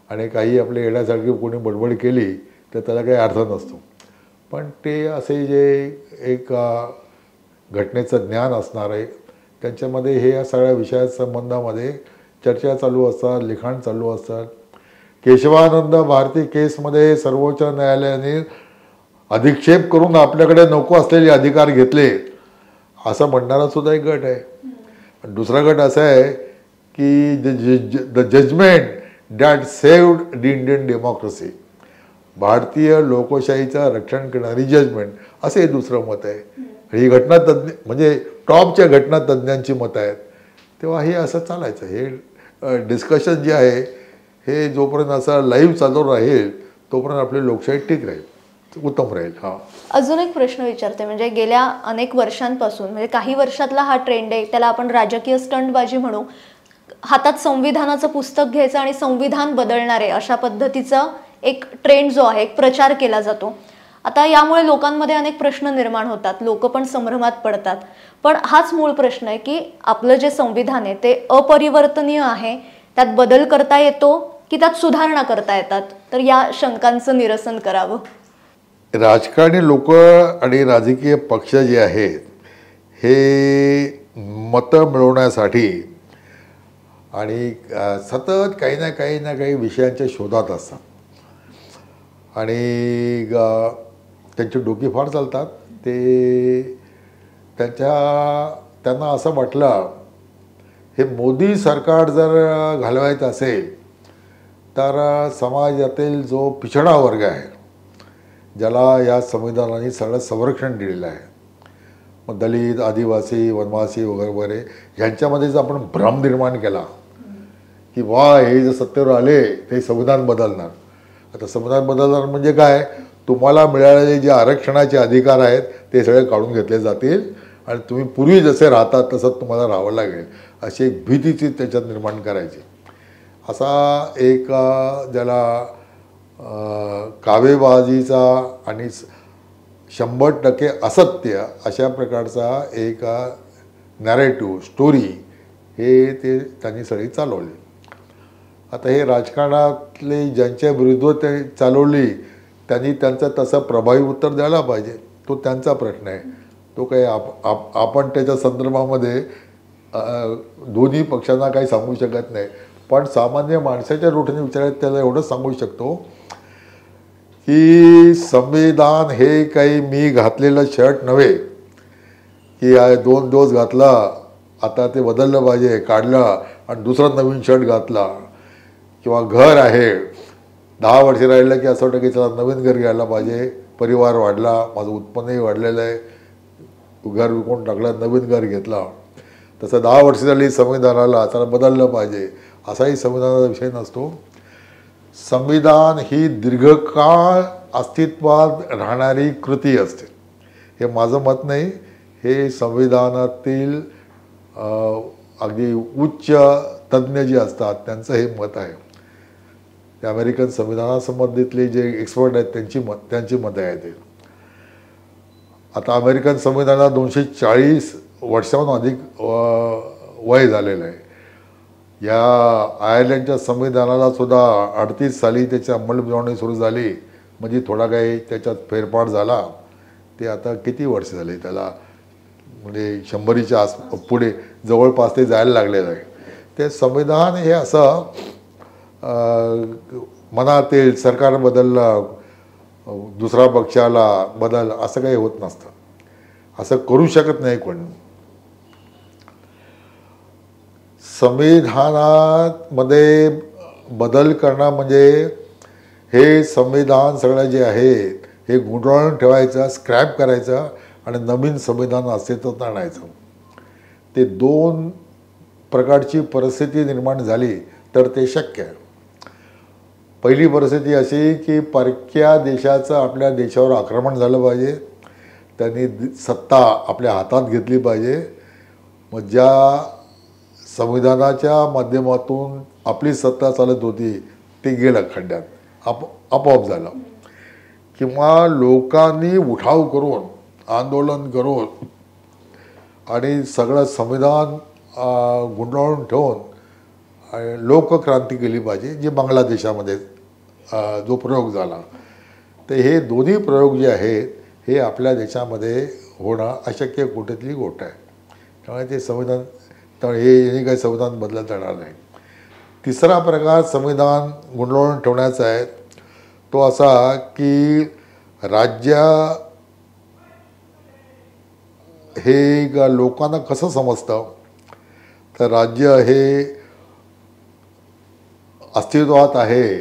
आणि काही आपल्या येण्यासारखी कोणी बडबड केली तर त्याला काही अर्थ नसतो. पण ते असे जे एक घटनेचं ज्ञान असणार आहे त्यांच्यामध्ये हे या सगळ्या विषयाच्या संबंधामध्ये चर्चा चालू असतात, लिखाण चालू असतात. केशवानंद भारती केसमध्ये सर्वोच्च न्यायालयाने अधिक्षेप करून आपल्याकडे नको असलेले अधिकार घेतले असं म्हणणारा सुद्धा एक गट आहे. दुसरा गट असा आहे की the judgement that saved the Indian democracy, भारतीय लोकशाहीचं रक्षण करणारी जजमेंट, असे दुसरं मत आहे. ही घटनातज्ञ म्हणजे टॉपच्या घटनातज्ञांची मतं आहेत. तेव्हा हे असं चालायचं. हे डिस्कशन जे आहे हे जोपर्यंत असं लाईव्ह चालू राहील तोपर्यंत आपली लोकशाही ठीक राहील, उत्तम राहील. हा अजून एक प्रश्न विचारते, म्हणजे गेल्या अनेक वर्षांपासून म्हणजे काही वर्षातला हा ट्रेंड आहे, त्याला आपण राजकीय स्टंटबाजी म्हणू. हातात संविधानाचं पुस्तक घ्यायचं आणि संविधान बदलणारे अशा पद्धतीचा एक ट्रेंड जो आहे, एक प्रचार केला जातो. आता यामुळे लोकांमध्ये अनेक प्रश्न निर्माण होतात, लोक पण संभ्रमात पडतात. पण हाच मूळ प्रश्न आहे की आपलं जे संविधान आहे ते अपरिवर्तनीय आहे, त्यात बदल करता येतो की त्यात सुधारणा करता येतात. तर या शंकांचं निरसन करावं. राजकारणी लोक आणि राजकीय पक्ष जे आहेत हे मतं मिळवण्यासाठी आणि सतत काही ना काही विषयांच्या शोधात असतात आणि त्यांची डोकी फार चालतात. ते त्यांना असं वाटलं हे मोदी सरकार जर घालवायचं असेल तर समाजातील जो पिछडा वर्ग आहे ज्याला या संविधानाने सगळं संरक्षण दिलेलं आहे, मग दलित, आदिवासी, वनवासी वगैरे वगैरे ह्यांच्यामध्ये जर आपण भ्रम निर्माण केला की वा हे जर सत्तेवर आले ते संविधान बदलणार. आता संविधान बदलणार म्हणजे काय, तुम्हाला मिळालेले जे आरक्षणाचे अधिकार आहेत ते सगळे काढून घेतले जातील आणि तुम्ही पूर्वी जसे राहतात तसंच तुम्हाला राहावं लागेल, अशी एक भीतीची त्याच्यात निर्माण करायची. असा एक ज्याला कावेबाजीचा आणि 100% असत्य अशा प्रकारचा एक नॅरेटिव्ह स्टोरी ते त्यांनी सगळी चालवली. आता हे राजकारणातले ज्यांच्या विरुद्ध ते चालवली त्यांनी त्यांचं तसं प्रभावी उत्तर द्यायला पाहिजे, तो त्यांचा प्रश्न आहे. तो काही आपण त्याच्या संदर्भामध्ये दोन्ही पक्षांना काही सांगू शकत नाही. पण सामान्य माणसाच्या रूटीने विचारायला त्याला एवढंच सांगू शकतो की संविधान हे काही मी घातलेलं शर्ट नव्हे की 2 दिवस घातला आता ते बदललं पाहिजे, काढलं आणि दुसरा नवीन शर्ट घातला. किंवा घर आहे 10 वर्ष राहिलं की असं वाटतं की चला नवीन घर घ्यायला पाहिजे, परिवार वाढला, माझं उत्पन्नही वाढलेलं आहे, घर विकून टाकलं, नवीन घर घेतला. तसं 10 वर्ष झाली संविधानाला, चला बदललं पाहिजे, असाही संविधानाचा विषय नसतो. संविधान ही दीर्घकाळ अस्तित्वात राहणारी कृती असते. हे माझं मत नाही, हे संविधानातील अगदी उच्च तज्ज्ञ जे असतात त्यांचं हे मत आहे. ते अमेरिकन संविधानासंबंधितले जे एक्सपर्ट आहेत त्यांची मतं आहेत ते. आता अमेरिकन संविधानाला 240 वर्षाहून अधिक वय झालेलं आहे. या आयर्लंडच्या संविधानाला सुद्धा 38 साली त्याची अंमलबजावणी सुरू झाली, म्हणजे थोडा काही त्याच्यात फेरफार झाला. ते आता किती वर्ष झाले त्याला, म्हणजे 100च्या पुढे जवळपास ते जायला लागलेलं आहे. ते संविधान हे असं मनात येईल सरकार बदललं, दुसरा पक्षाला बदल, असं काही होत नसतं. असं करू शकत नाही कोण. संविधानामध्ये बदल करणं म्हणजे हे संविधान सगळं जे आहे हे गुंडाळून ठेवायचं, स्क्रॅप करायचं आणि नवीन संविधान अस्तित्वात आणायचं. ते 2 प्रकारची परिस्थिती निर्माण झाली तर ते शक्य आहे. पहिली परिस्थिती अशी की परक्या देशाचं आपल्या देशावर आक्रमण झालं पाहिजे, त्यांनी सत्ता आपल्या हातात घेतली पाहिजे, मग ज्या संविधानाच्या माध्यमातून आपली सत्ता चालत होती ते गेलं खड्ड्यात, आपोआप झालं. किंवा लोकांनी उठाव करून, आंदोलन करून आणि सगळं संविधान गुंडाळून ठेवून लोकक्रांती केली पाहिजे, जी बांगलादेशामध्ये जो प्रयोग झाला. तर हे दोन्ही प्रयोग जे आहेत हे आपल्या देशामध्ये होणं अशक्य कुठेतली गोष्ट आहे. त्यामुळे ते संविधान, त्यामुळे हे काही संविधान बदलत येणार नाही. तिसरा प्रकार संविधान गुंडाळून ठेवण्याचा आहे तो असा की राज्य हे लोकांना कसं समजतं, तर राज्य हे अस्तित्वात आहे,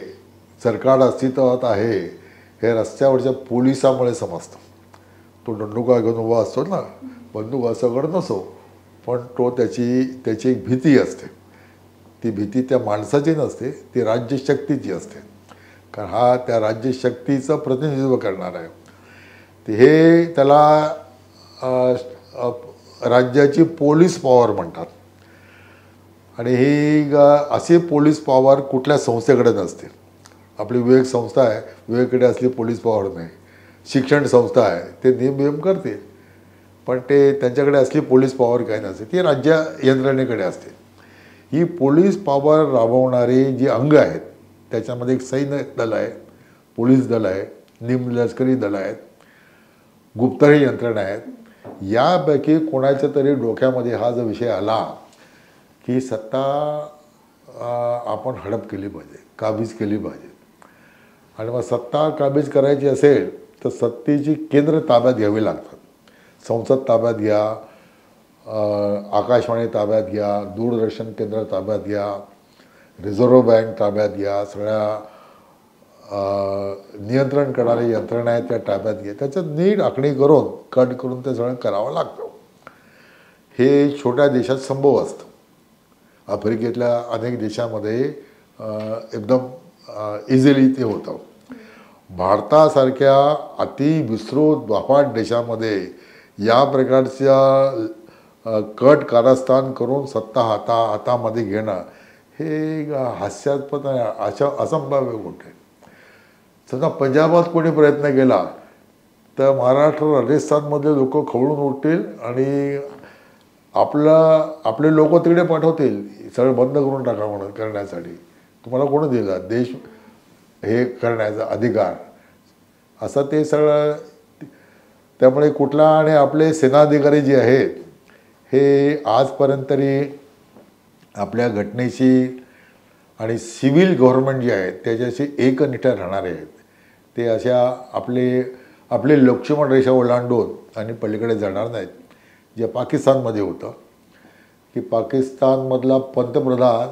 सरकार अस्तित्वात आहे, हे रस्त्यावरच्या पोलिसामुळे समजतं. तो दंडुका घेऊन उभा असतो ना, बंदूक असं नसो, पण तो त्याची एक भीती असते. ती भीती त्या माणसाची नसते, ती राज्यशक्तीची असते, कारण हा त्या राज्यशक्तीचं प्रतिनिधित्व करणार आहे. हे त्याला राज्याची पोलीस पॉवर म्हणतात. आणि ही अशी पोलीस पॉवर कुठल्या संस्थेकडे नसते. आपली विवेक संस्था आहे, विवेककडे असली पोलीस पॉवर नाही. शिक्षण संस्था आहे, ते नियम करते, पण त्यांच्याकडे असली पोलीस पॉवर काही नसते, ती राज्य यंत्रणेकडे असते. ही पोलीस पॉवर राबवणारी जी अंग आहेत त्याच्यामध्ये एक सैन्य दल आहे, पोलीस दल आहे, निमलष्करी दल आहेत, गुप्तहेर यंत्रणा आहेत. यापैकी कोणाच्या तरी डोक्यामध्ये हा जो विषय आला की सत्ता आपण हडप केली पाहिजे, काबीज केली पाहिजे. आणि मग सत्ता काबीज करायची असेल तर सत्तेची केंद्र ताब्यात घ्यावी लागतात. संसद ताब्यात घ्या, आकाशवाणी ताब्यात घ्या, दूरदर्शन केंद्र ताब्यात घ्या, रिझर्व्ह बँक ताब्यात घ्या, सगळ्या नियंत्रण करणारी यंत्रणा आहेत त्या ताब्यात घ्या. त्याच्यात नीट आखणी करून कट करून ते सगळं करावं लागतं. हे छोट्या देशात संभव असतं. आफ्रिकेतल्या अनेक देशामध्ये एकदम इझिली ते होतं. भारतासारख्या अति विस्तृत वापाट देशामध्ये या प्रकारच्या कट कारस्थान करून सत्ता हातामध्ये घेणं हे हास्यास्पद अशा असंभाव्य गोष्ट आहे. समजा पंजाबात कोणी प्रयत्न केला तर महाराष्ट्र राजस्थानमधले लोक खवळून उठतील आणि आपले लोक तिकडे पाठवतील सगळं बंद करून टाका म्हणून करण्यासाठी. तुम्हाला कोण दिला देश हे करण्याचा अधिकार, असं ते सगळं. त्यामुळे कुठला आणि आपले सेनाधिकारी जे आहेत हे आजपर्यंत तरी आपल्या घटनेशी आणि सिव्हिल गव्हर्नमेंट जे आहेत त्याच्याशी एकनिष्ठ राहणारे आहेत. ते अशा आपले लक्ष्मण रेषा ओलांडून आणि पलीकडे जाणार नाहीत. जे पाकिस्तानमध्ये होतं की पाकिस्तानमधला पंतप्रधान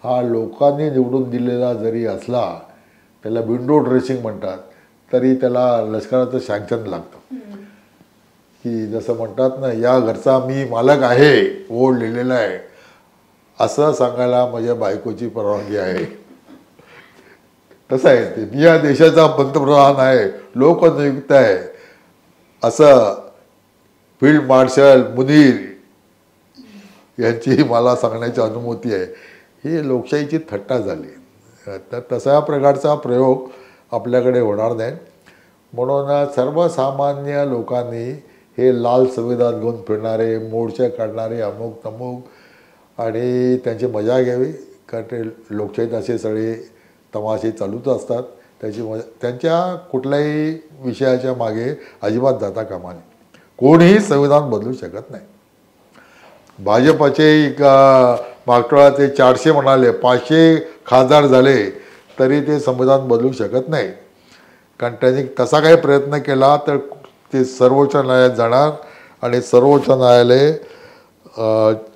हा लोकांनी निवडून दिलेला जरी असला, त्याला विंडो ड्रेसिंग म्हणतात, तरी त्याला लष्कराचं सँक्शन लागतं. की जसं म्हणतात ना, या घरचा मी मालक आहे, बोर्ड लिहिलेला आहे, असं सांगायला माझ्या बायकोची परवानगी आहे. तसं आहे ते. मी या देशाचा पंतप्रधान आहे, लोकनियुक्त आहे, असं फील्ड मार्शल मुनीर यांची मला सांगण्याची अनुमती आहे. ही लोकशाहीची थट्टा झाली. तर तशा प्रकारचा प्रयोग आपल्याकडे होणार नाही. म्हणून सर्वसामान्य लोकांनी हे लाल संविधान घेऊन फिरणारे, मोर्चे काढणारे, अमुक तमुक आणि त्यांची मजा घ्यावी. कारण ते लोकशाहीत असे सगळे तमाशे चालूच असतात. त्याची मजा त्यांच्या कुठल्याही विषयाच्या मागे अजिबात जाता कामा नये. कोणीही संविधान बदलू शकत नाही. भाजपचे मागच्या ते 400 म्हणाले, 500 खासदार झाले तरी ते संविधान बदलू शकत नाही. कारण त्यांनी तसा काही प्रयत्न केला तर ते सर्वोच्च न्यायालयात जाणार आणि सर्वोच्च न्यायालय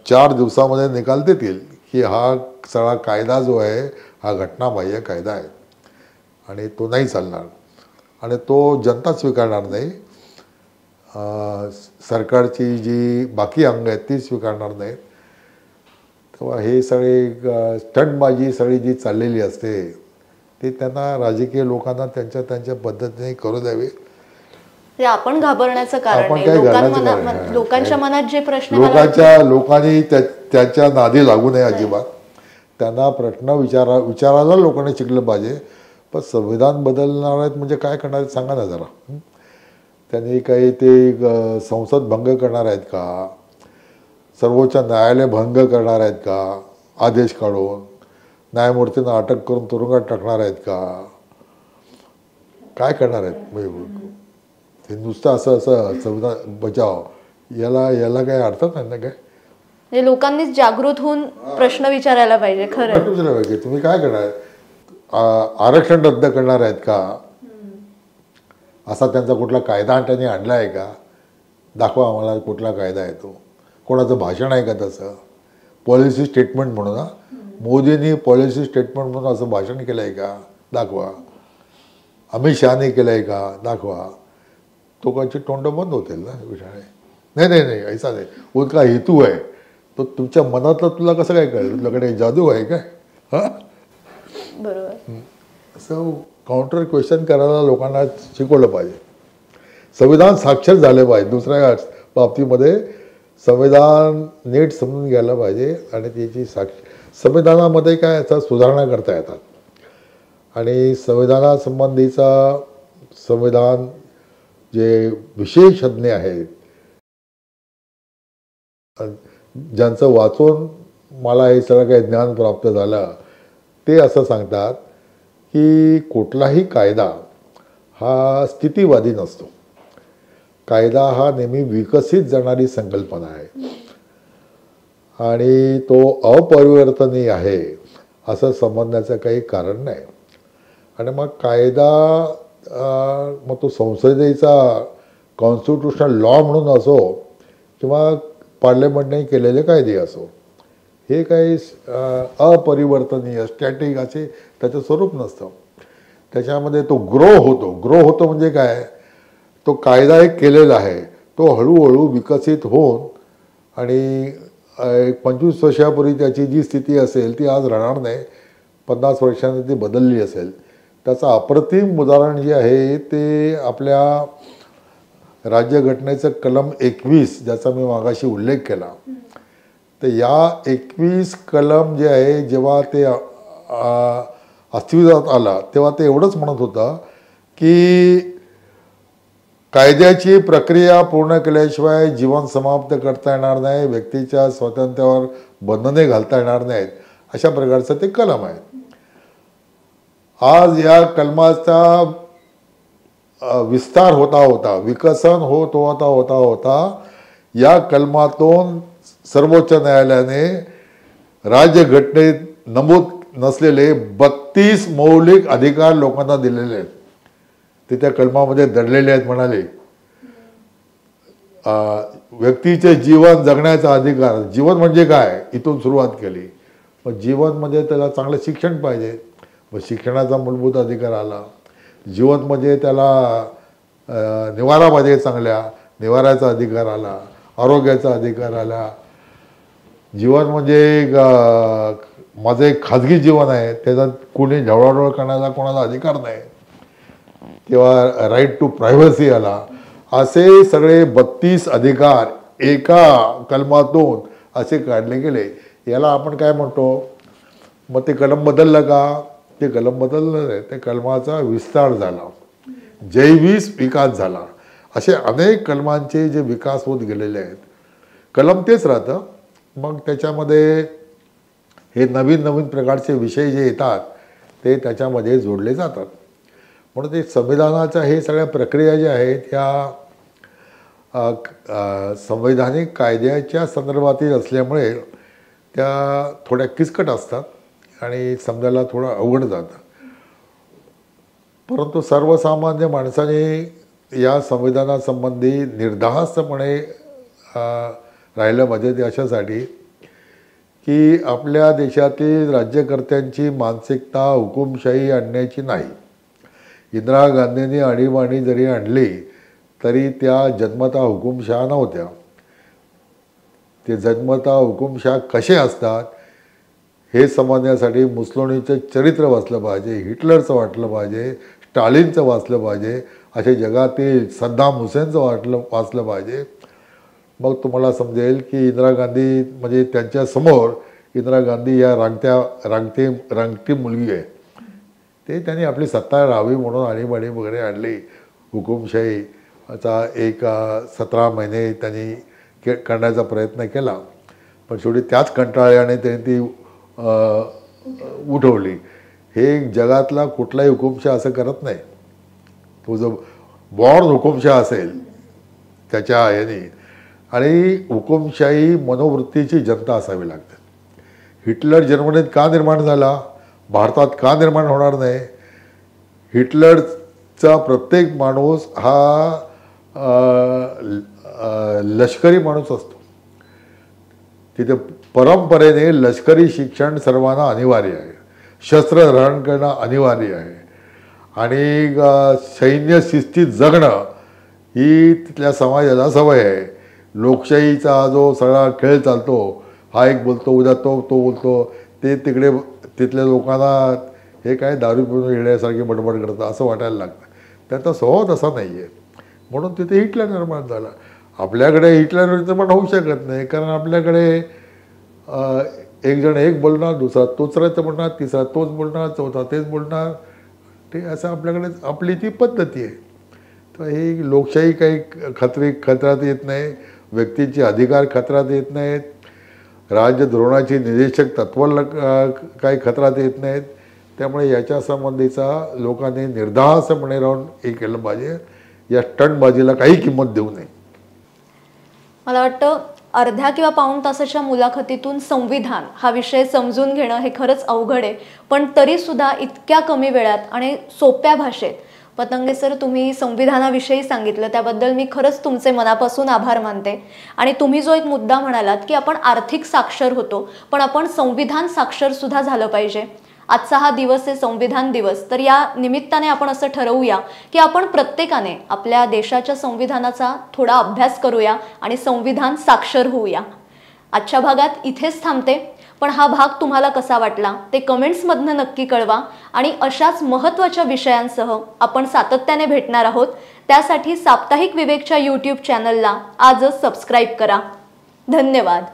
4 दिवसामध्ये निकाल देतील की हा सगळा कायदा जो आहे हा घटनाबाह्य कायदा आहे आणि तो नाही चालणार. आणि तो जनता स्वीकारणार नाही. सरकारची जी बाकी अंग आहेत ती स्वीकारणार नाहीत. तेव्हा हे सगळे स्टंटबाजी सगळी जी चाललेली असते ती त्यांना राजकीय लोकांना त्यांच्या पद्धतीने करू द्यावी. आपण घाबरण्याचं कारण नाही. लोकांच्या मनात जे प्रश्न लोकांनी त्याच्या नादी लागू नये अजिबात. त्यांना प्रश्न विचारायला लोकांनी शिकलं पाहिजे. पण संविधान बदलणार आहेत म्हणजे काय करणार आहेत सांगा ना जरा. त्यांनी काही ते संसद भंग करणार आहेत का, सर्वोच्च न्यायालय भंग करणार आहेत का, आदेश काढून न्यायमूर्तींना अटक करून तुरुंगात टाकणार आहेत का, काय करणार आहेत. ते नुसतं असं संविधान बचाव याला काही अर्थ नाही ना. काय लोकांनीच जागृत होऊन प्रश्न विचारायला पाहिजे. खरं तुम्ही काय करणार, आरक्षण रद्द करणार आहेत का, असा त्यांचा कुठला कायदा त्यांनी आणला आहे का, दाखवा आम्हाला कुठला कायदा आहे तो. कोणाचं भाषण आहे का तसं, पॉलिसी स्टेटमेंट म्हणून. मोदींनी पॉलिसी स्टेटमेंट म्हणून असं भाषण केलं आहे का, दाखवा. अमित शहाने केलं आहे का, दाखवा. तो काची तोंड बंद होतील ना विषयाने. नाही ऐसा नाही. उनका हेतू आहे तो तुमच्या मनातलं तुला कसं काय कळेल, तुझ्याकडे जादू आहे काय. हां बरोबर. असं काउंटर क्वेश्चन करायला लोकांना शिकवलं पाहिजे. संविधान साक्षर झाले पाहिजे. दुसऱ्या बाबतीमध्ये संविधान नीट समजून घ्यायला पाहिजे आणि त्याची संविधानामध्ये काय याचा सुधारणा करता येतात. आणि संविधानासंबंधीचा संविधान जे विशेषज्ञ आहेत ज्यांचं वाचून मला हे सगळं काही ज्ञान प्राप्त झालं ते असं सांगतात की कुठलाही कायदा हा स्थितिवादी नसतो. कायदा हा नेहमी विकसित जाणारी संकल्पना आहे आणि तो अपरिवर्तनीय आहे. असं समजण्याचं काही कारण नाही. आणि मग कायदा मग तो संसदेचा कॉन्स्टिट्युशनल लॉ म्हणून असो किंवा पार्लमेंटने केलेले कायदे असो, हे काही अपरिवर्तनीय स्टॅटिक असे त्याचं स्वरूप नसतं. त्याच्यामध्ये तो ग्रो होतो म्हणजे काय, तो कायदा एक केलेला आहे, तो हळूहळू विकसित होऊन आणि 25 वर्षापूर्वी त्याची जी स्थिती असेल ती आज राहणार नाही, 50 वर्षांनी ती बदलली असेल. त्याचं अप्रतिम उदाहरण जे आहे ते आपल्या राज्यघटनेचं कलम 21, ज्याचा मी मागाशी उल्लेख केला. तर या 21 कलम जे आहे, जेव्हा ते अस्तित्वात आला तेव्हा ते एवढंच म्हणत होतं की कायद्याची प्रक्रिया पूर्ण केल्याशिवाय जीवन समाप्त करता येणार नाही, व्यक्तीच्या स्वातंत्र्यावर बंधने घालता येणार नाहीत, अशा प्रकारचं ते कलम आहे. आज या कलमाचा विस्तार होता विकसन होता या कलमातून सर्वोच्च न्यायालयाने राज्यघटनेत नमूद नसलेले 32 मौलिक अधिकार लोकांना दिलेले आहेत. ते त्या कलमामध्ये दडलेले आहेत. म्हणाले व्यक्तीचे जीवन जगण्याचा अधिकार. जीवन म्हणजे काय, इथून सुरुवात केली. मग जीवन म्हणजे त्याला चांगलं शिक्षण पाहिजे, मग शिक्षणाचा मूलभूत अधिकार आला. जीवन म्हणजे त्याला निवारा पाहिजे, चांगल्या निवाऱ्याचा अधिकार आला, आरोग्याचा अधिकार आला. जीवन म्हणजे माझं एक खाजगी जीवन आहे, त्याच्यात कोणी ढवळाढवळ करण्याचा कोणाला अधिकार नाही, किंवा राईट टू प्रायव्हसी आला. असे सगळे 32 अधिकार एका कलमातून असे काढले गेले. याला आपण काय म्हणतो, मग ते कलम बदललं का, ते कलम बदललं नाही, ते कलमाचा विस्तार झाला, जैविक विकास झाला. असे अनेक कलमांचे जे विकास होत गेलेले आहेत. कलम तेच राहतं, मग त्याच्यामध्ये हे नवीन प्रकारचे विषय जे येतात ते त्याच्यामध्ये जोडले जातात. म्हणून ते संविधानाच्या हे सगळ्या प्रक्रिया ज्या आहेत ह्या संवैधानिक कायद्याच्या संदर्भातील असल्यामुळे त्या थोड्या किचकट असतात आणि समजायला थोडं अवघड जातं. परंतु सर्वसामान्य माणसाने या संविधानासंबंधी निर्धास्तपणे राहिलं पाहिजे. ते अशासाठी की आपल्या देशातील राज्यकर्त्यांची मानसिकता हुकुमशाही आणण्याची नाही. इंदिरा गांधींनी आणीबाणी जरी आणली तरी त्या जन्मता हुकुमशाह नव्हत्या. ते जन्मता हुकुमशाह कसे असतात हे समजण्यासाठी मुसोलिनीचं चरित्र वाचलं पाहिजे, हिटलरचं वाचलं पाहिजे, स्टालिनचं वाचलं पाहिजे, असे जगातील सद्दाम हुसेनचं वाचलं पाहिजे. मग तुम्हाला समजेल की इंदिरा गांधी म्हणजे त्यांच्या समोर इंदिरा गांधी या रांगती मुलगी आहे. ते त्यांनी आपली सत्ता राहावी म्हणून आणीबाणी वगैरे आणली. हुकुमशाहीचा एक 17 महिने त्यांनी करण्याचा प्रयत्न केला, पण शेवटी त्याच कंटाळ्याने त्यांनी ती उठवली. हे जगातला कुठलाही हुकुमशाह असं करत नाही. तो जो बॉर्न हुकुमशाह असेल त्याच्या याने, आणि हुकुमशाही मनोवृत्तीची जनता असावी लागते. हिटलर जर्मनीत का निर्माण झाला, भारतात का निर्माण होणार नाही. हिटलरचा प्रत्येक माणूस हा लष्करी माणूस असतो. तिथे परंपरेने लष्करी शिक्षण सर्वांना अनिवार्य आहे, शस्त्र धारण करणं अनिवार्य आहे, आणि सैन्य शिस्तीत जगणं ही तिथल्या समाजाला सवय आहे. लोकशाहीचा जो सगळा खेळ चालतो, हा एक बोलतो उद्या तो बोलतो, ते तिकडे तिथल्या लोकांना हे काय दारू पिऊन येण्यासारखी बडबड करतं असं वाटायला लागतं. त्यांचा स्वभाव तसा नाही आहे. म्हणून तिथे हिटलर निर्माण झाला. आपल्याकडे हिटलर निर्माण होऊ शकत नाही, कारण आपल्याकडे एक जण एक बोलणार, दुसरा तोच राहतं म्हणणार, तिसरा तोच बोलणार, चौथा तेच बोलणार. ते असं आपल्याकडे आपली ती पद्धती आहे. तर ही लोकशाही काही खतऱ्यात येत नाही, व्यक्तीचे अधिकार खतऱ्यात येत नाहीत, राज्यधोरणाची निर्देशक तत्व काही खतऱ्यात येत नाहीत. त्यामुळे याच्या संबंधीचा लोकांनी निर्धास्तपणे राहून हे केलं पाहिजे. या स्टंटबाजीला काही किंमत देऊ नये. मला वाटतं अर्ध्या किंवा पाऊण तासाच्या मुलाखतीतून संविधान हा विषय समजून घेणं हे खरंच अवघड आहे, पण तरी सुद्धा इतक्या कमी वेळात आणि सोप्या भाषेत पतंगे सर तुम्ही संविधानाविषयी सांगितलं, त्याबद्दल मी खरंच तुमचे मनापासून आभार मानते. आणि तुम्ही जो एक मुद्दा म्हणालात की आपण आर्थिक साक्षर होतो, पण आपण संविधान साक्षर सुद्धा झालं पाहिजे. आजचा हा दिवस आहे संविधान दिवस, तर या निमित्ताने आपण असं ठरवूया की आपण प्रत्येकाने आपल्या देशाच्या संविधानाचा थोडा अभ्यास करूया आणि संविधान साक्षर होऊया. आजच्या भागात इथेच थांबते, पण हा भाग तुम्हाला कसा वाटला ते कमेंट्समधनं नक्की कळवा. आणि अशाच महत्त्वाच्या विषयांसह आपण सातत्याने भेटणार आहोत. त्यासाठी साप्ताहिक विवेकच्या यूट्यूब चॅनलला आजच सबस्क्राईब करा. धन्यवाद.